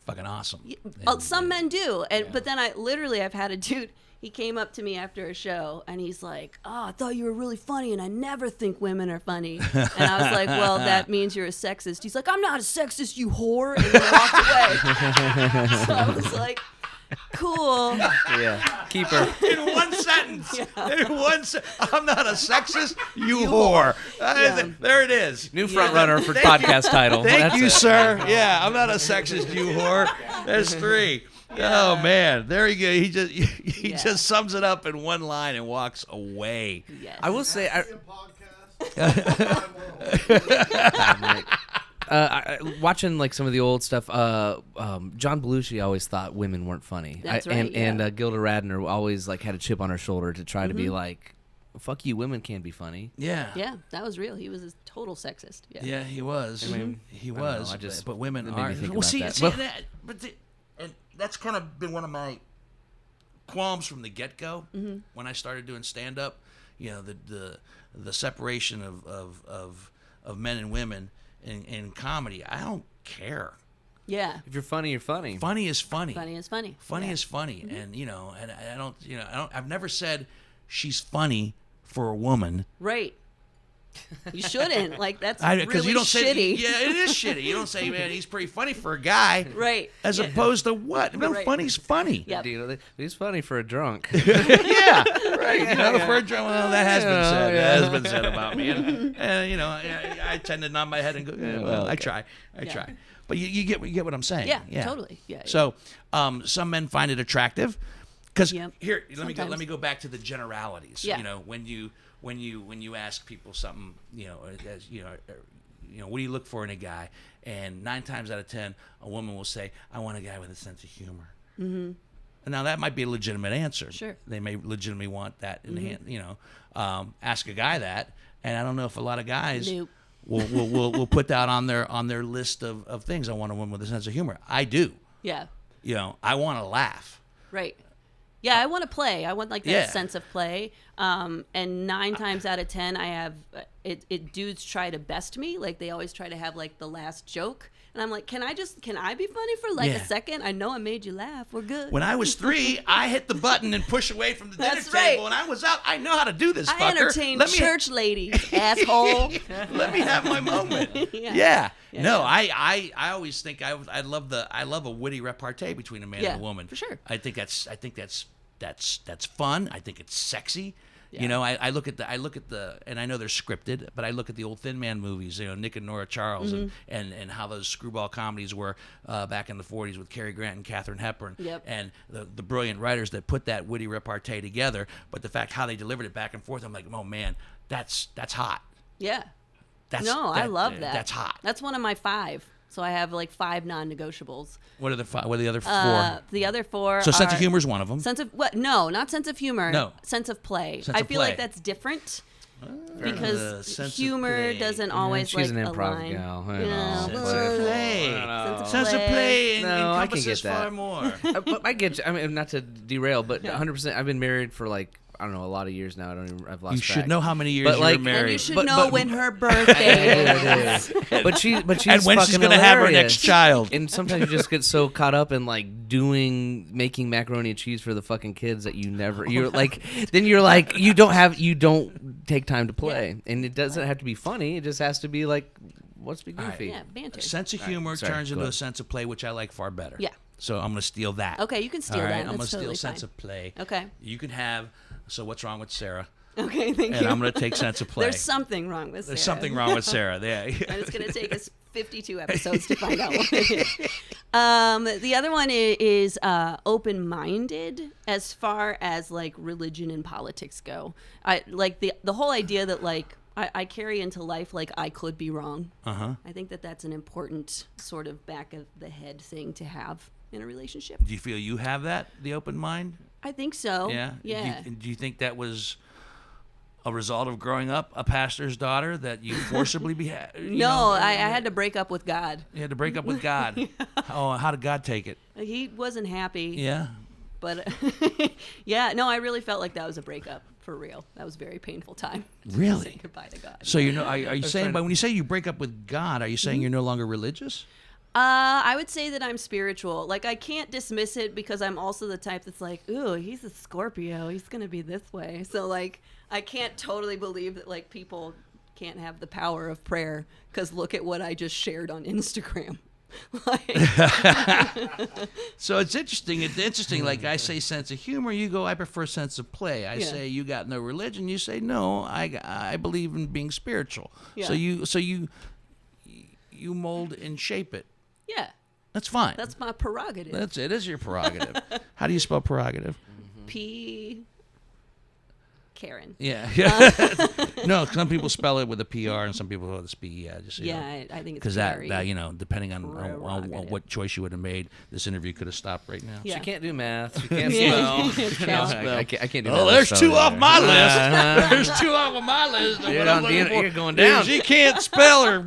fucking awesome. Some men do. But then I've had a dude, he came up to me after a show and he's like, "Oh, I thought you were really funny and I never think women are funny." And I was like, "Well, that means you're a sexist." He's like, "I'm not a sexist, you whore." And then walked away. So I was like, cool. Yeah. Keep her. In one sentence. I'm not a sexist, you whore. There it is. New front runner for podcast title. Thank you, sir. Yeah, I'm not a sexist, you whore. There's 3. Yeah. Oh man, there you go. He just sums it up in one line and walks away. Yes. I will say, watching like some of the old stuff, John Belushi always thought women weren't funny. That's right. And Gilda Radner always like had a chip on her shoulder to try to be like, "Fuck you, women can't be funny." Yeah. Yeah, that was real. He was a total sexist. Yeah, he was. I mean, he was. But women are. And that's kind of been one of my qualms from the get-go when I started doing stand-up. You know, the separation of men and women in comedy. I don't care. Yeah. If you're funny, you're funny. Funny is funny. Funny is funny. Funny is funny. And I've never said she's funny for a woman. Right. You shouldn't. Like, that's Because really you don't shitty. say, yeah, it is shitty. You don't say, man, he's pretty funny for a guy. Right. As opposed to what? No, Right. funny's funny. Yep. He's funny for a drunk. Yeah, right. You know, for a drunk, well, that has been said. Yeah. That has been said about me. And you know, I tend to nod my head and go, yeah, well, I try. But you get what I'm saying. Yeah, totally. Yeah. So, some men find it attractive, because Yep. here, let Sometimes. me go back to the generalities. Yeah. You know, when you ask people something, you know, what do you look for in a guy? And 9 times out of 10, a woman will say, I want a guy with a sense of humor. Mm-hmm. Now that might be a legitimate answer. Sure. They may legitimately want that in the hand. You know, ask a guy that, and I don't know if a lot of guys. Nope. We'll put that on their list of things. I want a woman with a sense of humor. I do. Yeah. You know, I want to laugh. Right. Yeah, I want to play. I want like that Yeah. sense of play. And 9 times out of 10, I have dudes try to best me. Like they always try to have like the last joke, and I'm like, can I be funny for like Yeah. a second? I know I made you laugh. We're good. When I was 3, I hit the button and push away from the dinner That's table, right. and I was out. I know how to do this, I fucker. entertain Let me- church ladies, asshole. Let me have my moment. Yeah. No, I always think I love a witty repartee between a man Yeah, and a woman. for sure. I think that's fun. I think it's sexy. Yeah. You know, I look at the, and I know they're scripted, but I look at the old Thin Man movies, you know, Nick and Nora Charles, Mm-hmm. and how those screwball comedies were back in the 40s with Cary Grant and Katharine Hepburn, Yep. and the brilliant writers that put that witty repartee together. But the fact how they delivered it back and forth, I'm like, oh man, that's hot. Yeah. I I love that. That's hot. That's one of my 5. So I have like 5 non-negotiables. What are the other 4? The other 4 So sense are of humor is one of them. Sense of what? No, not sense of humor. No. Sense of play. Sense I of feel play. like that's different sense because of humor play. doesn't always she's like an improv align. gal. I Yeah. know. Sense Well, of play. Sense of Sense of play No, I can encompasses get that. far more. But I get you. I mean, not to derail, but 100%. I've been married for like, I don't know, a lot of years now. I've lost You track. should know how many years But, you like- were married. And you should But- know but- when her birthday is. But she's and when she's fucking gonna have her hilarious. next child. And sometimes you just get so caught up in like making macaroni and cheese for the fucking kids that you're like, then you're like, you don't take time to play, and it doesn't have to be funny. It just has to be like, let's be goofy. Yeah, banter. Sense of humor sorry, turns go into a ahead. sense of play, which I like far better. Yeah. So I'm gonna steal that. Okay, you can steal All right, that. I'm gonna That's steal totally sense fine. of play. Okay. You can have. So what's wrong with Sarah? Okay, thank And you. I'm gonna take sense of play. There's something wrong with There's Sarah. something wrong with Sarah. Yeah. And it's going to take us 52 episodes to find out what it is. The other one is open-minded as far as like religion and politics go. I like the whole idea that like I carry into life like I could be wrong. Uh-huh. I think that's an important sort of back of the head thing to have in a relationship. Do you feel you have that, the open mind? I think so. Yeah. Yeah. Do you think that was a result of growing up a pastor's daughter that you forcibly I had to break up with God. You had to break up with God. Oh, how did God take it? He wasn't happy. Yeah. But yeah, no, I really felt like that was a breakup for real. That was a very painful time. Really? Say goodbye to God. So are you saying, but when you say you break up with God, are you saying you're no longer religious? I would say that I'm spiritual. Like, I can't dismiss it because I'm also the type that's like, ooh, he's a Scorpio. He's going to be this way. So, like, I can't totally believe that, like, people can't have the power of prayer because look at what I just shared on Instagram. So it's interesting. It's interesting. Like I say sense of humor, you go, I prefer sense of play. I say you got no religion, you say no, I believe in being spiritual. Yeah. So you mold and shape it. Yeah, That's fine. that's my prerogative. It is your prerogative. How do you spell prerogative? P. Karen. Yeah. No, some people spell it with a PR and some people with a SPE. Just so you know. I think it's Because very that depending on prerogative. what choice you would have made, this interview could have stopped right now. Yeah. She can't do math. She can't Yeah. spell. Can't I can't do Oh, math. there's Spell two it off there. my list. There's two off of my list. of You're what I'm on- looking you're- for. you're going down. If she can't spell or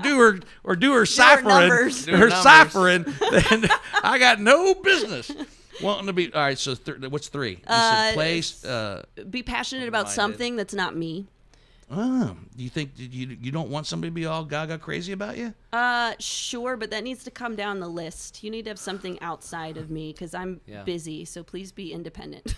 do her ciphering, numbers. Do her her numbers. ciphering, then I got no business wanting to be. All right, so what's 3? You said place. Be passionate about Minded. something that's not me. Do you think you don't want somebody to be all gaga crazy about you? Sure, but that needs to come down the list. You need to have something outside of me because I'm Yeah. busy. So please be independent.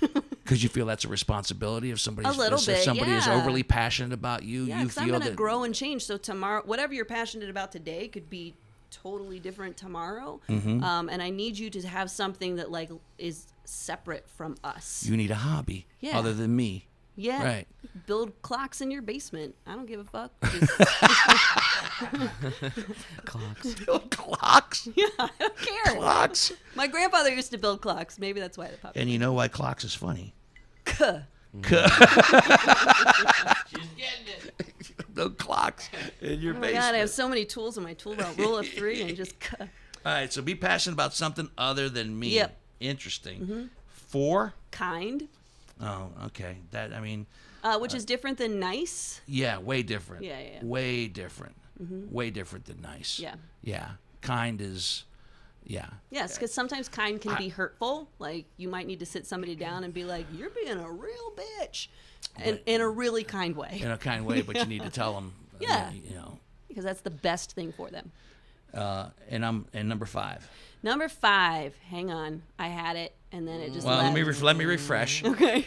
Because you feel that's a responsibility if somebody's A little if bit, somebody is yeah. overly passionate about you. Yeah, You because I'm feel going to that grow and change. So tomorrow, whatever you're passionate about today could be totally different tomorrow. Mm-hmm. And I need you to have something that like is separate from us. you need a hobby Yeah. other than me. Yeah. Right. Build clocks in your basement. I don't give a fuck. Clocks. Build clocks. Yeah, I don't care. Clocks. My grandfather used to build clocks. Maybe that's why it popped. And you know why clocks is funny? Kuh. She's getting it. Build clocks in your Oh my basement. God, I have so many tools in my tool belt. Rule of 3 and just kuh. All right, so be passionate about something other than me. Yep. Interesting. 4? Kind, Oh, okay. That I mean, which is different than nice. yeah, way different. Yeah, yeah. Way different. Way different than nice. Yeah. Yeah. Kind is, yeah. Yes, because sometimes kind can be hurtful. Like you might need to sit somebody down and be like, "You're being a real bitch," in a really kind way, In a kind way, but you need to tell them. Yeah. You know. because that's the best thing for them. And number 5. Number 5. Hang on, I had it, and then it just. Well, left. let me refresh. Okay.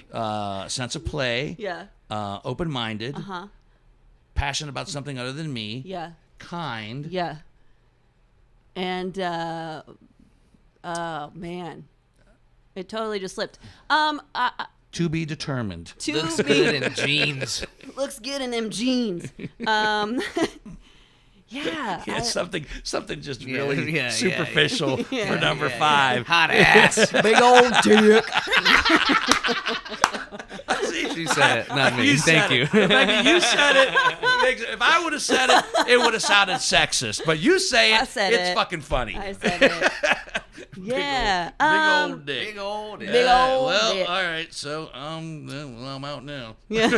Sense of play. Yeah. Open-minded. Uh-huh. Passionate about something other than me. Yeah. Kind. Yeah. And oh man, it totally just slipped. To be determined. To Looks be good in jeans. looks good in them jeans. Yeah. Yeah, something just Yeah, really yeah, superficial yeah. for number 5. Hot ass. Big old dick. She said it, not me. You Thank said you. it. The fact that you said it. If I would have said it, it would have sounded sexist. But you say I it, said it's it. fucking funny. I said it. Yeah. Big old dick. Big old. Big Yeah, old well, dick. all right. So well, I'm out now. Yeah.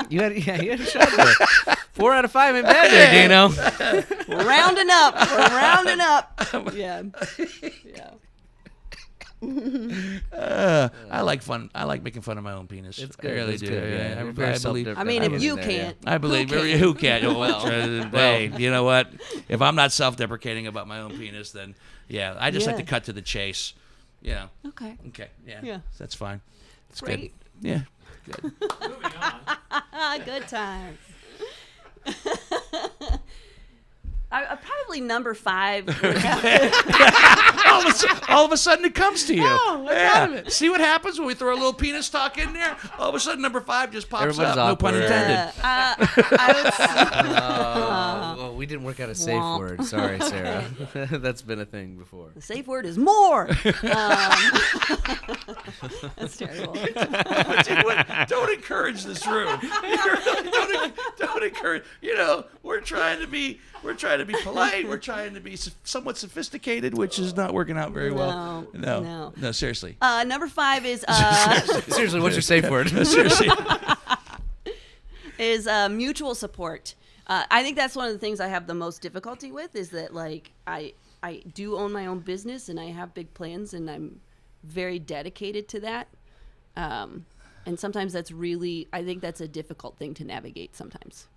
You had a shot there. 4 out of 5 ain't bad there, Dino. Rounding up. We're rounding up. Yeah. Yeah. I like fun. I like making fun of my own penis. It's good. I really It's do. good, yeah. I You're very believe. self-deprecating. I mean, if you there, can't, I believe. who can? Who can't? Hey, you know what? If I'm not self-deprecating about my own penis, then yeah, I just like Yeah. to cut to the chase. Yeah. Okay. Okay. Yeah. Yeah. That's fine. It's Great. good. Yeah. Good. Moving on. Good times. Probably number 5. all of a sudden it comes to you. Oh, I yeah. got it. See what happens when we throw a little penis talk in there? All of a sudden number 5 just pops Everybody's up. No pun awkward. intended. I Well, we didn't work out a safe Womp. word. Sorry, Sarah. That's been a thing before. the safe word is more. That's terrible. Don't encourage this room. Don't encourage. You know, we're trying to be polite. We're trying to be somewhat sophisticated, which is not working out very well. No. No, seriously. Number 5 is Seriously, what's your safe word? Seriously. mutual support. I think that's one of the things I have the most difficulty with is that like I do own my own business and I have big plans and I'm very dedicated to that. And sometimes that's really, I think that's a difficult thing to navigate sometimes.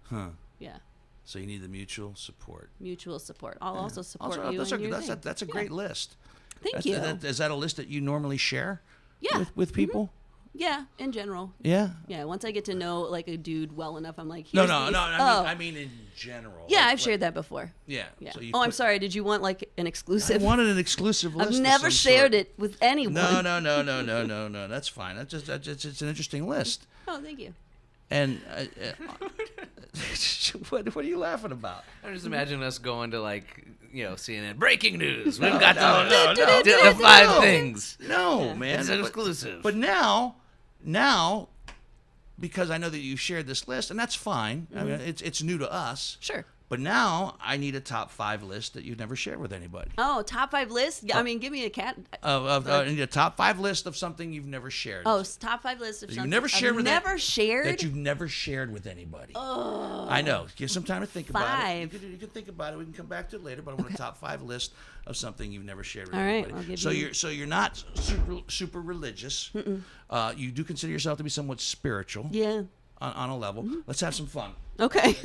Huh. Yeah. So you need the mutual support. Mutual support. I'll also support you. That's in your thing. a great list. Thank you. Is that a list that you normally share? Yeah. With people? Yeah, in general. Yeah. Yeah, once I get to know like a dude well enough, I'm like, No. here's these- Oh. I mean in general. Yeah, Like, I've shared that before. Yeah. Yeah. So you I'm put- sorry. Did you want like an I exclusive? wanted an exclusive list. I've of never some shared sort. it with anyone. No. That's fine. That's it's an interesting list. Oh, thank you. And what are you laughing about? I just imagine us going to like, CNN. Breaking news. We've No, got no, the 5 things. No, man. It's an exclusive. But now, because I know that you shared this list, and that's fine. I mean, it's new to us. Sure. But now I need a top 5 list that you've never shared with anybody. Oh, top 5 list? Yeah, I mean, give me a cat. I need a top 5 list of something you've never shared. Oh, top 5 list of That you've something never shared I've with never shared. that you've never shared with anybody. Oh, I know. Give some time to think about it. 5. You can think about it. We can come back to it later. But I want a top 5 list of something you've never shared with All right, anybody. I'll give so you- you're not super religious. You do consider yourself to be somewhat spiritual yeah. on a level. Let's have some fun. Okay.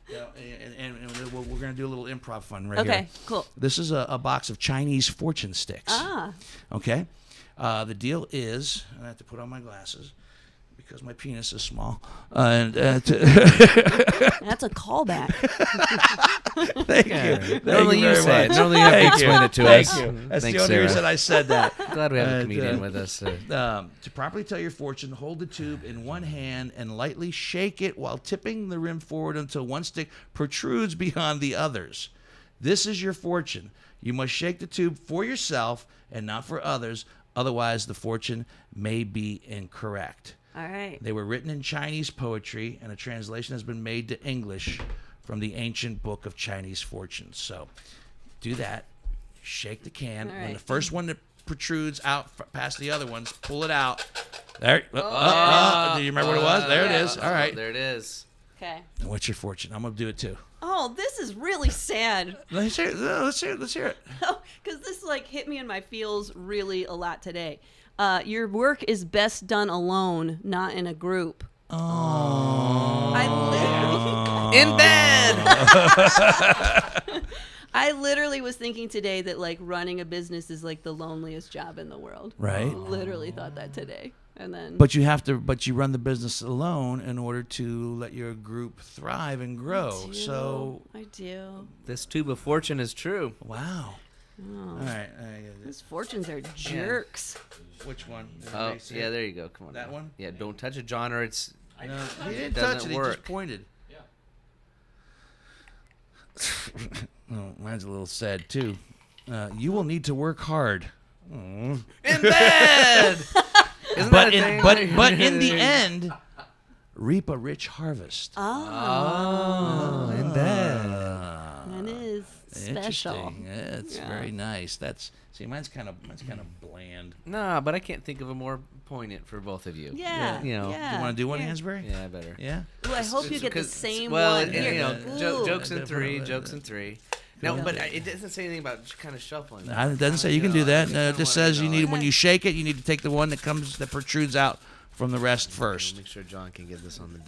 And we're going to do a little improv fun right here. Okay, cool. This is a box of Chinese fortune sticks. Ah. Okay? The deal is, I have to put on my glasses because my penis is small. That's a callback. Thank you. Normally you very say it. much. Normally you have to Thank explain it to Thank us. you. That's Thanks, the only Sarah. reason I said that. Glad we have a And, comedian with us. To properly tell your fortune, hold the tube in one hand and lightly shake it while tipping the rim forward until one stick protrudes beyond the others. This is your fortune. You must shake the tube for yourself and not for others. Otherwise, the fortune may be incorrect. All right. They were written in Chinese poetry, and a translation has been made to English from the ancient book of Chinese fortunes. So do that. Shake the can. All When right. the first one that protrudes out past the other ones, pull it out. There. Do you remember what it was? There it is. All right. There it is. Okay. And what's your fortune? I'm going to do it too. Oh, this is really sad. Let's hear it. Let's hear it. Let's hear it. Because this like hit me in my feels really a lot today. Your work is best done alone, not in a group. Oh. In bed. I literally was thinking today that like running a business is like the loneliest job in the world. Right. Literally thought that today. And then But you run the business alone in order to let your group thrive and grow. So, I do. This tube of fortune is true. wow. Oh. All right. These fortunes are jerks. Which one? Oh, yeah, there you go. Come on. That now. one? Yeah, don't touch it, John, or it's... No, he didn't doesn't touch it. He work. just pointed. Oh, mine's a little sad too. You will need to work hard. In bed! Isn't But that a thing? but in the end, reap a rich harvest. Oh, in bed. That is special. Interesting. Yeah, it's Yeah. very nice. Mine's kind of bland. Nah, but I can't think of a more poignant for both of you. Yeah. You know. Yeah. You want to do one, Here. Hansberry? Yeah, better. Yeah. Ooh, I hope you get the 'Cause- same well, one. and, Here. you know, Ooh. jokes in three, Definitely. jokes in three. No, but it doesn't say anything about just kind of shuffling. It doesn't say you can do that. It just says you need when Okay. you shake it, you need to take the one that protrudes out from the rest first. Make sure John can get this on the.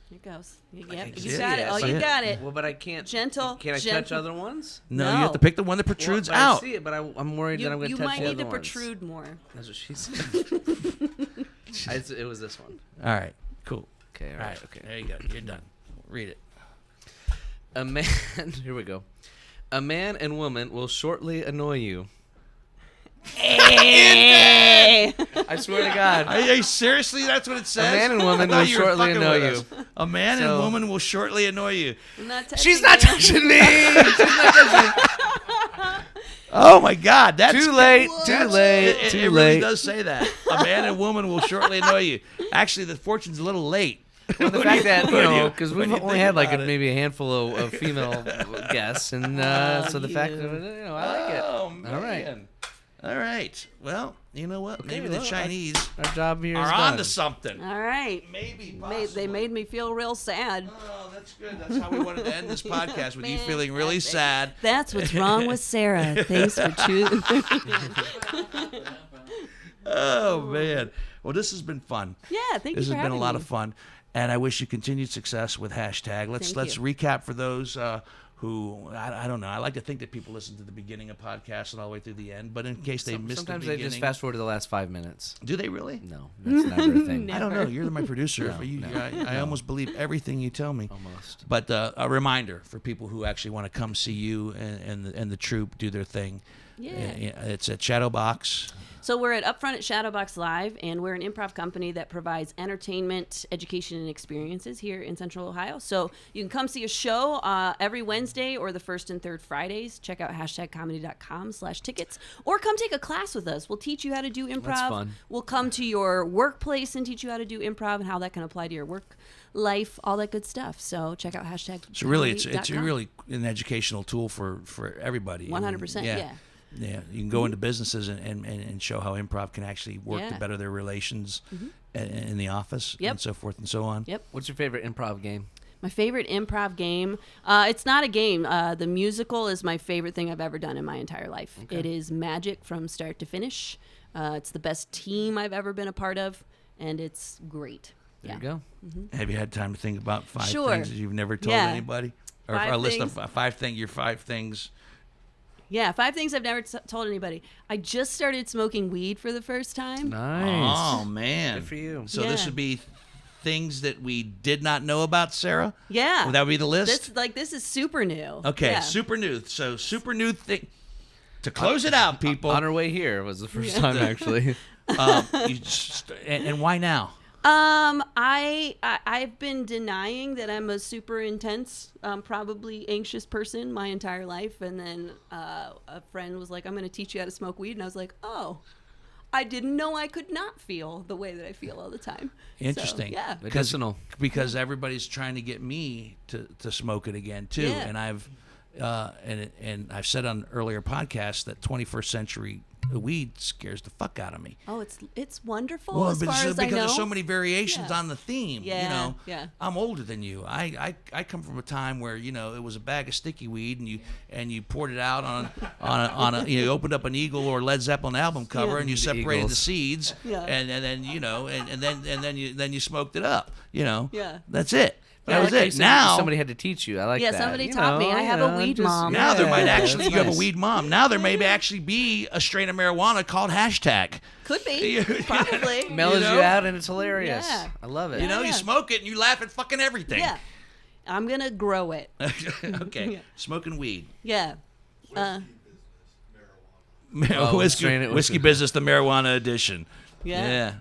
Here it goes. You, I yep, can you see got it. it. Oh, See you it? got it. Well, but I can't. Gentle. Can I touch gentle. other ones? No, you have to No. pick the one that protrudes Well, but out. I see it, but I'm worried that I'm going to You touch might the need other to ones. protrude more. That's what she said. It was this one. All right. Cool. Okay. All right. Okay. There you go. You're done. Read it. A man. Here we go. A man and woman will shortly annoy you. Hey! I swear to God. Are you seriously? That's what it says. man and woman I thought will you were shortly fucking annoy with us. A man So- and woman will shortly annoy you. I'm not touching She's not you. touching me. She's not touching me. Oh my God! That's Too late. Too that's- late. It Too really late. does say that. A man and woman will shortly annoy you. Actually, the fortune's a little late. Well, the fact that because when we've you only think had like about it. maybe a handful of female guests, and so the fact that I like it. Oh man! All right. All right. Well, you know what? Maybe well, the Chinese Our job here is are done. on to something. All right. Maybe. They made me feel real sad. Oh, that's good. That's how we wanted to end this podcast with you feeling really sad. That's what's wrong with Sarah. Thanks for choosing. Oh man. Well, this has been fun. Yeah, thank This you has for been a having lot me. of fun, and I wish you continued success with hashtag. Let's Thank you. recap for those who I don't know. I like to think that people listen to the beginning of podcasts and all the way through the end, but in case they missed the Sometimes beginning, they just fast forward to the last 5 minutes. do they really? No, that's never a thing. I don't know. You're my producer. No, You- no, I almost believe everything you tell me. Almost. But a reminder for people who actually want to come see you and the troupe do their thing. Yeah. It's at Shadowbox. So we're at Upfront at Shadowbox Live, and we're an improv company that provides entertainment, education, and experiences here in Central Ohio. So you can come see a show every Wednesday or the first and third Fridays. Check out hashtagcomedy.com/tickets, or come take a class with us. We'll teach you how to do improv. That's fun. We'll come to your workplace and teach you how to do improv and how that can apply to your work life, all that good stuff. So check out hashtag. So really, it's really an educational tool for everybody. 100%. Yeah. Yeah, you can go into businesses and show how improv can actually work to Yeah. better their relations in the office Yep. and so forth and so on. Yep. What's your favorite improv game? My favorite improv game. It's not a game. The musical is my favorite thing I've ever done in my entire life. Okay. It is magic from start to finish. It's the best team I've ever been a part of, and it's great. There you go. Have you had time to think about 5 Sure. things that you've never told Yeah. anybody? Or 5 a list of things. 5 things, your 5 things. Yeah, 5 things I've never told anybody. I just started smoking weed for the first time. Nice. Oh, man. Good for you. So this Yeah. would be things that we did not know about, Sarah? Yeah. Would that be the list? This is super new. Okay, Yeah. super new. So super new thing. To close it out, people. On our way here was the first time, actually. And why now? I've been denying that I'm a super intense, probably anxious person my entire life, and then a friend was like, "I'm going to teach you how to smoke weed," and I was like, "Oh, I didn't know I could not feel the way that I feel all the time." Interesting. So, yeah. Medicinal. Because everybody's trying to get me to smoke it again too, Yeah. and I've I've said on earlier podcasts that 21st century weed scares the fuck out of me. Oh, it's wonderful Well, as far as I because know. there's so many variations Yeah. on the theme. Yeah, You know, yeah. I'm older than you. I come from a time where it was a bag of sticky weed and you poured it out on a you opened up an Eagle or Led Zeppelin album cover Yeah. and you The separated the Eagles. seeds Yeah. and then then you smoked it up. Yeah. That's it. But That I was like how you it. said Now somebody had to teach you. I like Yeah, that. somebody You taught me. I have a weed mom. Now there might yeah, actually that's you have a nice. weed mom. Now there may actually be a strain of marijuana called hashtag. Could be, probably. Mellows You you, know? out and it's hilarious. Yeah. I love it. You know, Yeah. you smoke it and you laugh at fucking everything. Yeah, I'm gonna grow it. Okay. Yeah. Smoking weed. Yeah. Oh, whiskey whiskey. business, the marijuana edition. Yeah.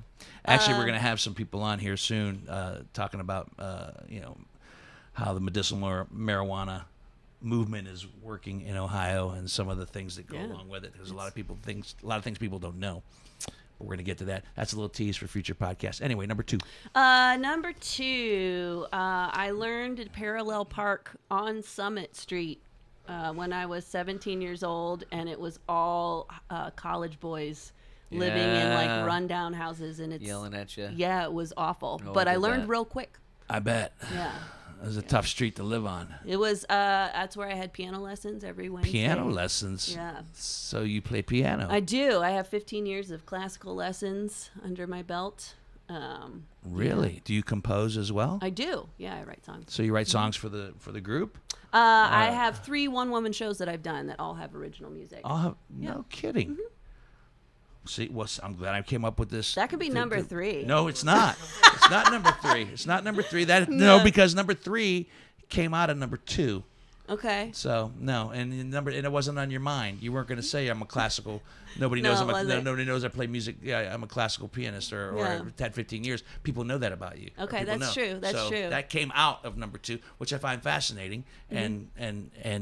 Actually, we're gonna have some people on here soon talking about how the medicinal marijuana movement is working in Ohio and some of the things that go Yeah. along with it. There's a lot of things people don't know. But we're gonna get to that. That's a little tease for future podcasts. Anyway, number 2. Number 2, I learned to parallel park on Summit Street when I was 17 years old, and it was all college boys living in like Yeah. rundown houses, and it's Yelling at you. yeah, it was awful. Oh, but I I did learned that. real quick. I bet. Yeah. It was a tough street to live on. It was that's where I had piano lessons every Wednesday. Piano lessons. Yeah. So you play piano. I do. I have 15 years of classical lessons under my belt. Really? Do you compose as well? I do. Yeah, I write songs. So you write songs for the group? I have 3 one-woman shows that I've done that all have original music. No kidding. See, I'm glad I came up with this. That could be number 3. No, it's not. It's not number 3. It's not number 3. No, because number 3 came out of number 2. Okay. So no, and it wasn't on your mind. You weren't going to say I'm a classical. Nobody knows. No, it wasn't. Nobody knows I play music. Yeah, I'm a classical pianist, or Yeah. I've had 15 years. People know that about you. or Okay, people that's know. true, that's So true. That came out of number 2, which I find fascinating and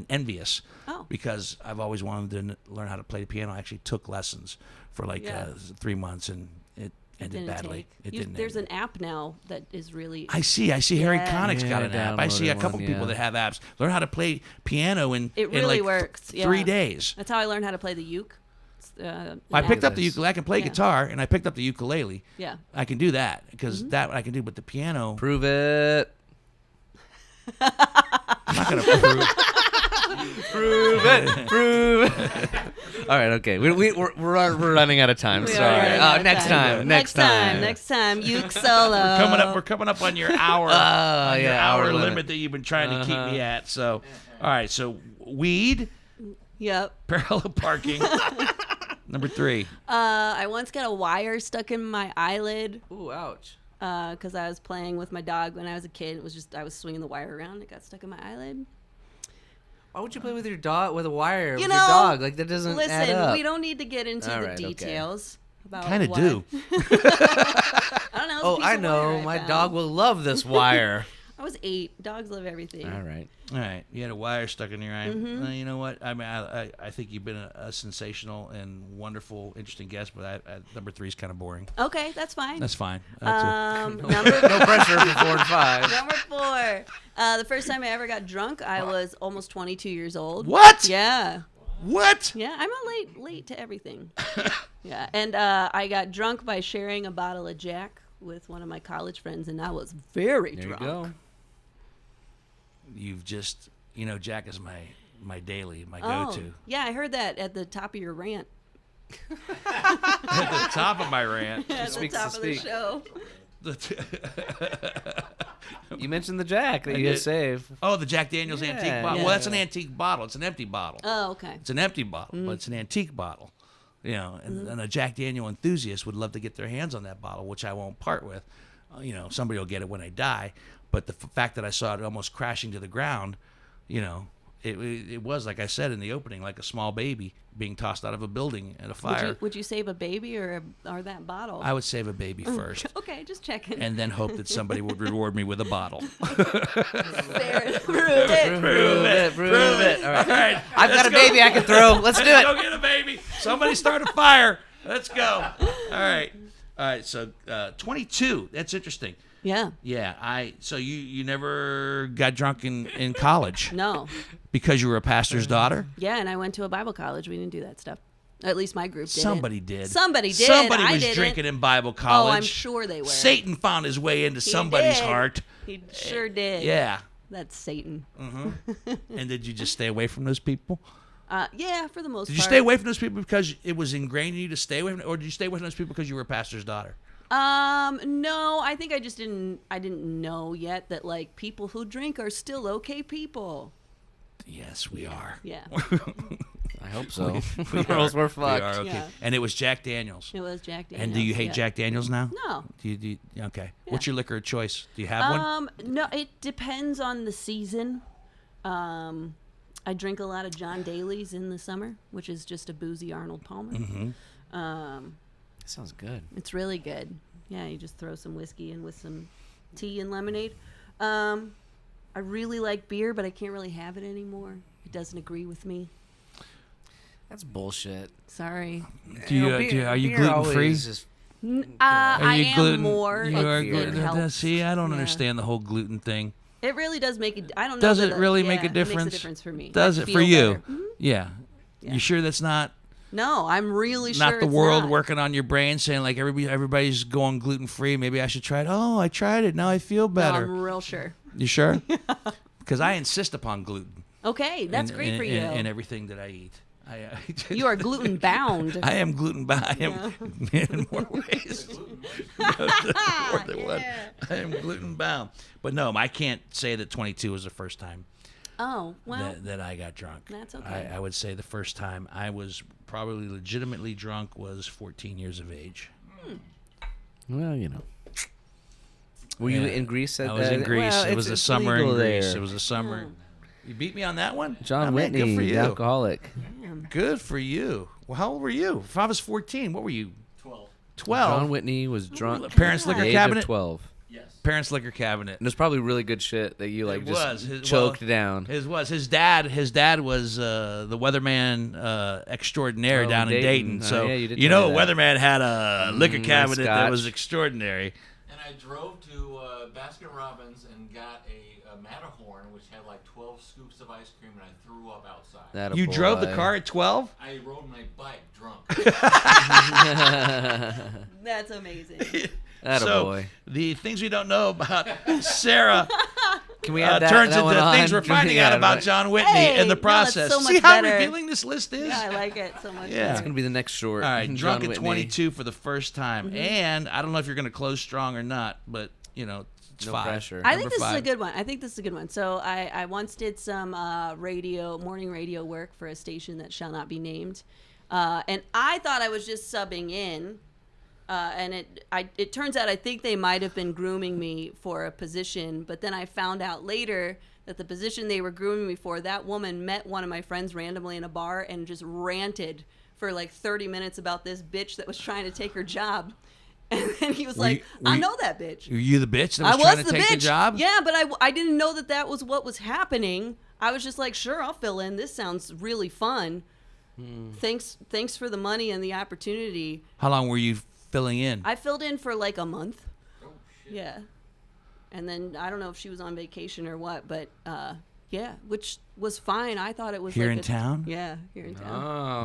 envious. Oh. Because I've always wanted to learn how to play the piano. I actually took lessons for like Yeah. 3 months, and it ended Didn't badly. take. It You- didn't. There's end. an app now that is really. I see. Harry Yeah. Connick's got Yeah, an app. I see a downloaded couple one, people yeah. that have apps. Learn how to play piano in It really in like works. 3 yeah. days. That's how I learned how to play the uke. I picked up Nice. the ukulele. I can play Yeah. guitar, and I picked up the ukulele. Yeah. I can do that because that I can do, but the piano, Prove it. I'm not gonna prove. Prove it. Prove it. All right. Okay. We're running out of time. We are Sorry. running out of Next time. Next time. Uke solo. We're coming up on your hour. Oh, your yeah, hour hour limit limit. that you've been trying to keep me at. So, all right. So weed, Yep. parallel parking. Number 3. I once got a wire stuck in my eyelid Ooh, ouch. because I was playing with my dog when I was a kid. It was just I was swinging the wire around. It got stuck in my eyelid. Why would you play with your dog with a wire You with know, your dog? Like that doesn't Listen, add up. we don't need to get into All the right, okay. details about Kind of what- do. I don't know. it was a Oh, piece I of know. wire I My found. dog will love this wire. I was 8. Dogs love everything. All right. All right, you had a wire stuck in your eye. Mm-hmm. You know what? I mean, I think you've been a sensational and wonderful, interesting guest, but number 3 is kind of boring. Okay, that's fine. That's fine. That's number No pressure for 4 and 5. number 4. The first time I ever got drunk, I was almost 22 years old. What? Yeah. What? Yeah, I'm a late to everything. Yeah, and I got drunk by sharing a bottle of Jack with one of my college friends, and I was very There you drunk. go. You've just, Jack is my daily, my Oh, go-to. yeah, I heard that at the top of your rant. At the top of my rant. At the speaks top to of the speak. show. You mentioned the Jack that I you had did. saved. Oh, the Jack Daniel's antique Yeah, bottle. yeah. Well, that's an antique bottle. It's an empty bottle. Oh, okay. It's an empty bottle, but it's an antique bottle. You know, and a Jack Daniel enthusiast would love to get their hands on that bottle, which I won't part with. You know, somebody will get it when I die. But the fact that I saw it almost crashing to the ground, you know, it was, like I said in the opening, like a small baby being tossed out of a building at a fire. Would you save a baby or that bottle? I would save a baby first. Okay, just checking. And then hope that somebody would reward me with a bottle. Fair. Prove it. Prove it. All right. All right, I've got let's a go. baby I can throw. Let's do Go it. get a baby. Somebody start a fire. Let's go. All right. So 22. That's interesting. Yeah. Yeah. So you never got drunk in college No. because you were a pastor's daughter? Yeah, and I went to a Bible college. We didn't do that stuff. At least my group did. Somebody did. Somebody did. Somebody I was didn't. drinking in Bible college. Oh, I'm sure they were. Satan found his way into He somebody's did. heart. He sure did. Yeah. That's Satan. And did you just stay away from those people? Yeah, for the most part. Did you stay away from those people because it was ingrained in you to stay away from, or did you stay away from those people because you were a pastor's daughter? No, I think I just didn't know yet that like people who drink are still okay people. Yes, we are. Yeah. I hope so. We Or else we're We fucked. are, okay. Yeah. And it was Jack Daniels. It was Jack Daniels. And do you hate yeah. Jack Daniels now? No. Do you okay. Yeah. What's your liquor of choice? Do you have one? No, it depends on the season. I drink a lot of John Daly's in the summer, which is just a boozy Arnold Palmer. Sounds good. It's really good. Yeah, you just throw some whiskey in with some tea and lemonade. I really like beer, but I can't really have it anymore. It doesn't agree with me. That's bullshit. Sorry. Are you gluten free? I am more. You are It gluten. helps. See, I don't Yeah. understand the whole gluten thing. It really does make it. I don't know. Does that it really yeah, make a it makes difference? a difference for me. Does I it feel for you? better. Mhm. Yeah. Yeah. You sure that's not No, I'm really sure not the it's world not. working on your brain, saying like everybody's going gluten free? Maybe I should try it. Oh, I tried it. Now I feel No, better. I'm real sure. You sure? Because I insist upon gluten. Okay, that's great for you. In everything that I eat. You are gluten bound. I am gluten bound. I am in more ways. More than one. I am gluten bound. But no, I can't say that 22 was the first time Oh well, that I got drunk. That's okay. I would say the first time I was probably legitimately drunk was 14 years of age. Well, you know. Were you Yeah. in Greece at I was that? in Greece. Well, It was the it's summer in legal Greece. there. It was the summer. You beat me on that one? John Oh, man, Whitney, good for you. the alcoholic. Good for you. Well, how old were you? If I was 14, what were you? 12. 12. John Whitney was drunk. Parents' at liquor the age cabinet? of 12. Yes. Parents' liquor cabinet. And there's probably really good shit that you like It just was. choked down. His dad was the weatherman extraordinaire Oh, down in Dayton. Dayton. Oh, So yeah, you did you tell know, me that. weatherman had a liquor cabinet that scotch. was extraordinary. And I drove to Baskin Robbins and got a Matterhorn, which had like 12 scoops of ice cream, and I threw up outside. That a You drove the boy. car at 12? I rode my bike drunk. that's amazing. That a So boy. the things we don't know about Sarah Can we add that, turns that one into things on? we're finding Yeah, out about right. John Whitney Hey, in the no, that's process. so See much how better. revealing this list is? Yeah, I like it so much. Yeah. That's gonna be the next short. All right, John drunk at Whitney. 22 for the first time, and I don't know if you're going to close strong or not, but you know, it's No 5. pressure. I think Number this is a 5. good one. I think this is a good one. So I once did some morning radio work for a station that shall not be named, and I thought I was just subbing in, and it turns out I think they might have been grooming me for a position, but then I found out later that the position they were grooming me for, that woman met one of my friends randomly in a bar and just ranted for like 30 minutes about this bitch that was trying to take her job. And then he was Were like, you- were I you- know that bitch. Were you the bitch that I was trying was to the take bitch. the job? Yeah, but I didn't know that was what was happening. I was just like, sure, I'll fill in. This sounds really fun. Thanks for the money and the opportunity. How long were you filling in? I filled in for like a month. Oh, shit. Yeah. And then I don't know if she was on vacation or what, but yeah, which was fine. I thought it was Here like in town? Yeah, here in town.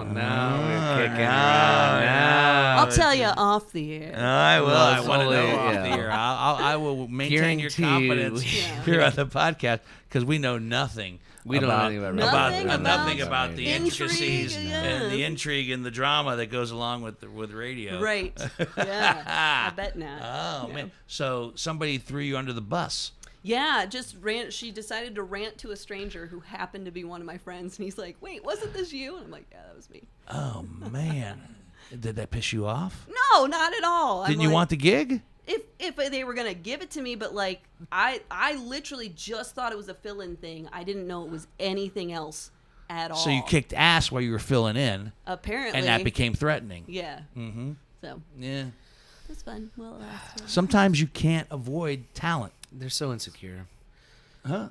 Oh, now we're kicking no, around. Now I'll tell you off the air. I will. Well, I it's want to know only- off yeah. the air. I will maintain your Guarantee you. confidence Yeah. here on the podcast because we know nothing We don't know anything about radio. Nothing about the intrigue, intricacies yeah. and the intrigue and the drama that goes along with radio. Right. Yeah. I bet not. Oh Yeah. man! So somebody threw you under the bus. Yeah, just ran. She decided to rant to a stranger who happened to be one of my friends, and he's like, "Wait, wasn't this you?" And I'm like, "Yeah, that was me." Oh man! Did that piss you off? No, not at all. I'm Didn't you like, want the gig? If they were gonna give it to me, but like I literally just thought it was a fill-in thing. I didn't know it was anything else at all. So you kicked ass while you were filling in, apparently, and that became threatening. yeah. Mm-hmm. So Yeah. it was fun. Well, Sometimes you can't avoid talent. They're so insecure. Huh?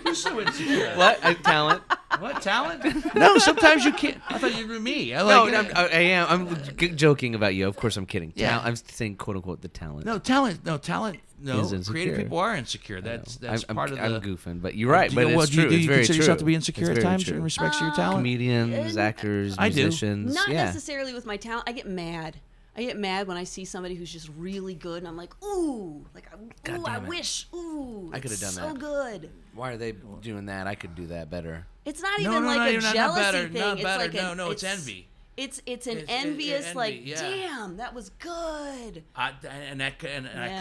Who's so insecure? What? Talent? What talent? No, sometimes you can't. I thought you were me. I No, like I am. I'm joking about you. Of course, I'm kidding. Yeah. I'm saying quote unquote the talent. No talent. No talent. No, Is insecure. creative people are insecure. That's I'm, part of the. I'm goofing, but you're right. Do But you, it's do you, true. do It's you very consider true. yourself to be insecure It's at very times true. in respects to your talent? Comedians, actors, I do. musicians. not yeah. necessarily with my talent. I get mad. I get mad when I see somebody who's just really good, and I'm like, ooh, like, God ooh, damn I it. wish, ooh, I could have it's done so that. good. Why are they doing that? I could do that better. It's not No, even no, like no, a you're not jealousy better, thing. not It's better. like No, it's envy. It's an It's envious, envy, like, yeah. damn, that was good. I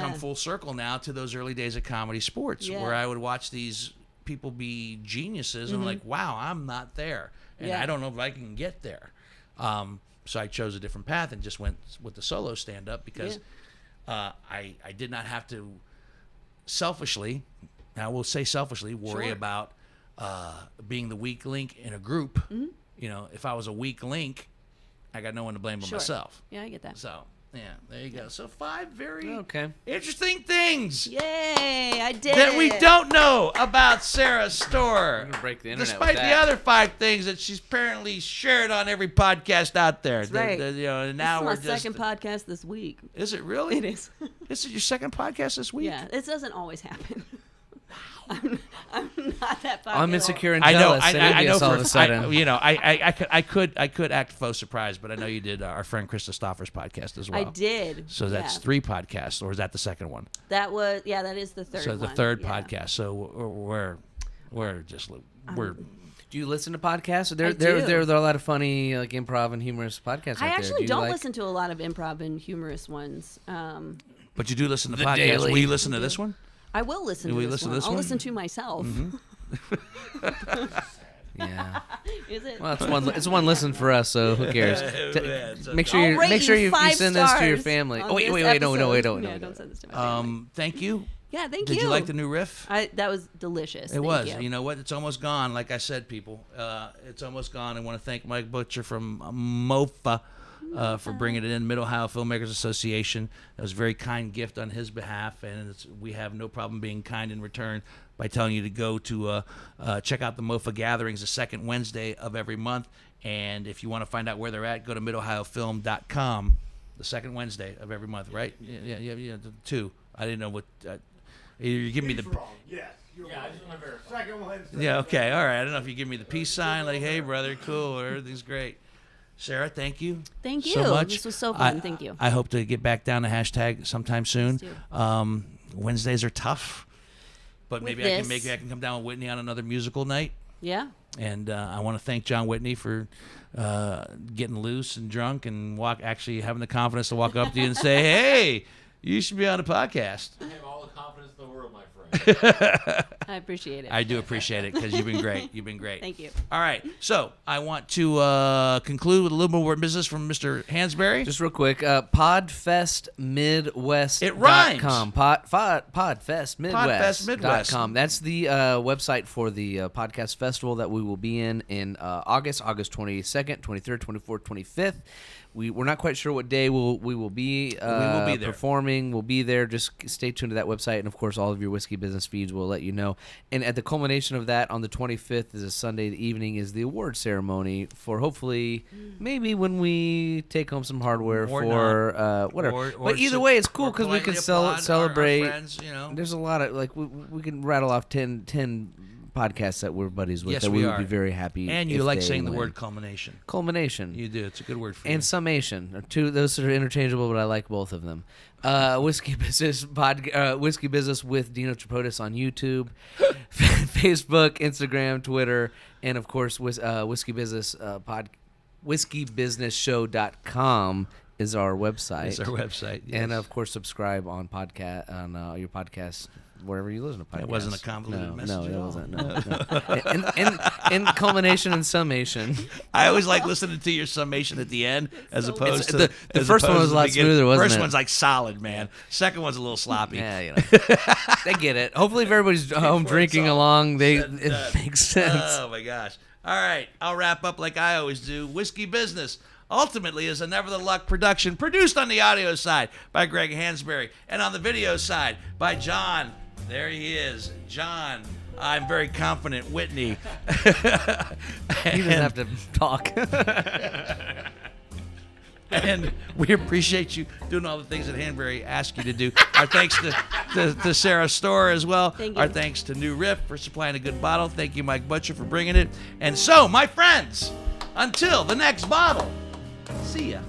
come full circle now to those early days of comedy sports Yeah. where I would watch these people be geniuses and I'm like, wow, I'm not there. And Yeah. I don't know if I can get there. So I chose a different path and just went with the solo stand-up because I did not have to selfishly, now we'll say selfishly, worry Sure. about being the weak link in a group. Mm-hmm. You know, if I was a weak link, I got no one to blame but Sure. myself. Yeah, I get that. So, yeah, there you go. So 5 very Okay. interesting things Yay, I did that we it. don't know about Sarah's store. I'm gonna break the internet Despite with the that. other 5 things that she's apparently shared on every podcast out there. That's right. You know, and now This we're is my just. second podcast this week. Is it really? It is. This is your second podcast this week? Yeah, this doesn't always happen. I'm not that popular. I'm insecure and I know. jealous. I and know. envious all of a sudden. I could act faux surprised, but I know you did our friend Krista Stoffer's podcast as well. I did. So that's yeah. 3 podcasts, or is that the second one? That was that is the third. So the one. third Yeah. podcast. So we're just we're. Do you listen to podcasts? I There do. are a lot of funny, like improv and humorous podcasts I out there. actually Do you don't like... listen to a lot of improv and humorous ones. But you do listen to The podcasts. Daily. Will you listen to this one? I will listen Do to we this listen to one. this I'll one? listen to myself. Yeah. Is it? Well, it's one listen for us, so who cares? Make sure I'll you rate make sure you 5 send this to your stars family. on Oh wait, this wait, no, episode. don't. Yeah, don't send this to my family. Thank you. Yeah, thank Did you. you like the new riff? That was delicious. It Thank was. You. You know what? It's almost gone. Like I said, people, it's almost gone. I want to thank Mike Butcher from MOFA for bringing it in, Mid Ohio Filmmakers Association. That was a very kind gift on his behalf, and we have no problem being kind in return by telling you to go to check out the MOFA gatherings the second Wednesday of every month. And if you want to find out where they're at, go to midohiofilm.com the second Wednesday of every month, right? Yeah. The 2. I didn't know what. You give me the. Yeah, I just want to verify. Second Wednesday. Yeah, okay, all right. I don't know if you give me the peace sign, like, hey, brother, cool, or everything's great. Sarah, thank you. Thank so you. much. This was so fun. Thank you. I hope to get back down to hashtag sometime soon. Let's Wednesdays are tough, but With maybe I this. can come down with Whitney on another musical night. Yeah. And I want to thank John Whitney for getting loose and drunk and actually having the confidence to walk up to you and say, hey, you should be on a podcast. I have all the confidence in the world, my friend. I appreciate it. I do appreciate it because you've been great. You've been great. Thank you. All right. So I want to conclude with a little more business from Mr. Hansberry. Just real quick, podfestmidwest.com. It rhymes. Podfestmidwest.com. That's the website for the podcast festival that we will be in August 22nd, 23rd, 24th, 25th. We're not quite sure what day we will be there. performing. We'll be there. Just stay tuned to that website, and of course, all of your whiskey business feeds will let you know. And at the culmination of that, on the 25th, is a Sunday evening, is the award ceremony for hopefully maybe when we take home some hardware Or for whatever. Or But either way, it's cool or because we can politely applaud celebrate. our friends, you know. There's a lot of we can rattle off 10 podcasts that we're buddies with Yes, that we we would are. be very happy. And you if like they saying the win. word culmination. Culmination. You do. It's a good word for And you. summation are two. Those are interchangeable, but I like both of them. Whiskey Business Whiskey Business with Dino Tripodis on YouTube, Facebook, Instagram, Twitter, and of course Whiskey Business WhiskeyBusinessShow.com is our website. It's our website. Yes. And of course, subscribe on your podcast wherever you listen to podcasts. It wasn't a convoluted message No, at it all. wasn't. No. And culmination and summation. I always like listening to your summation at the end, as opposed to the as first one opposed was to a lot the beginning. smoother, wasn't First it? one's like solid, man. Second one's a little sloppy. Yeah, you know. They get it. Hopefully, if everybody's home Before it's drinking all along, said and it done. makes sense. Oh my gosh! All right, I'll wrap up like I always do. Whiskey Business ultimately is a Never the Luck production, produced on the audio side by Greg Hansberry and on the video side by John. There he is, John. I'm very confident, Whitney. He doesn't have to talk. And we appreciate you doing all the things that Hanbury asked you to do. Our thanks to Sarah Storr as well. Thank you. Our thanks to New Riff for supplying a good bottle. Thank you, Mike Butcher, for bringing it. And so, my friends, until the next bottle, see ya.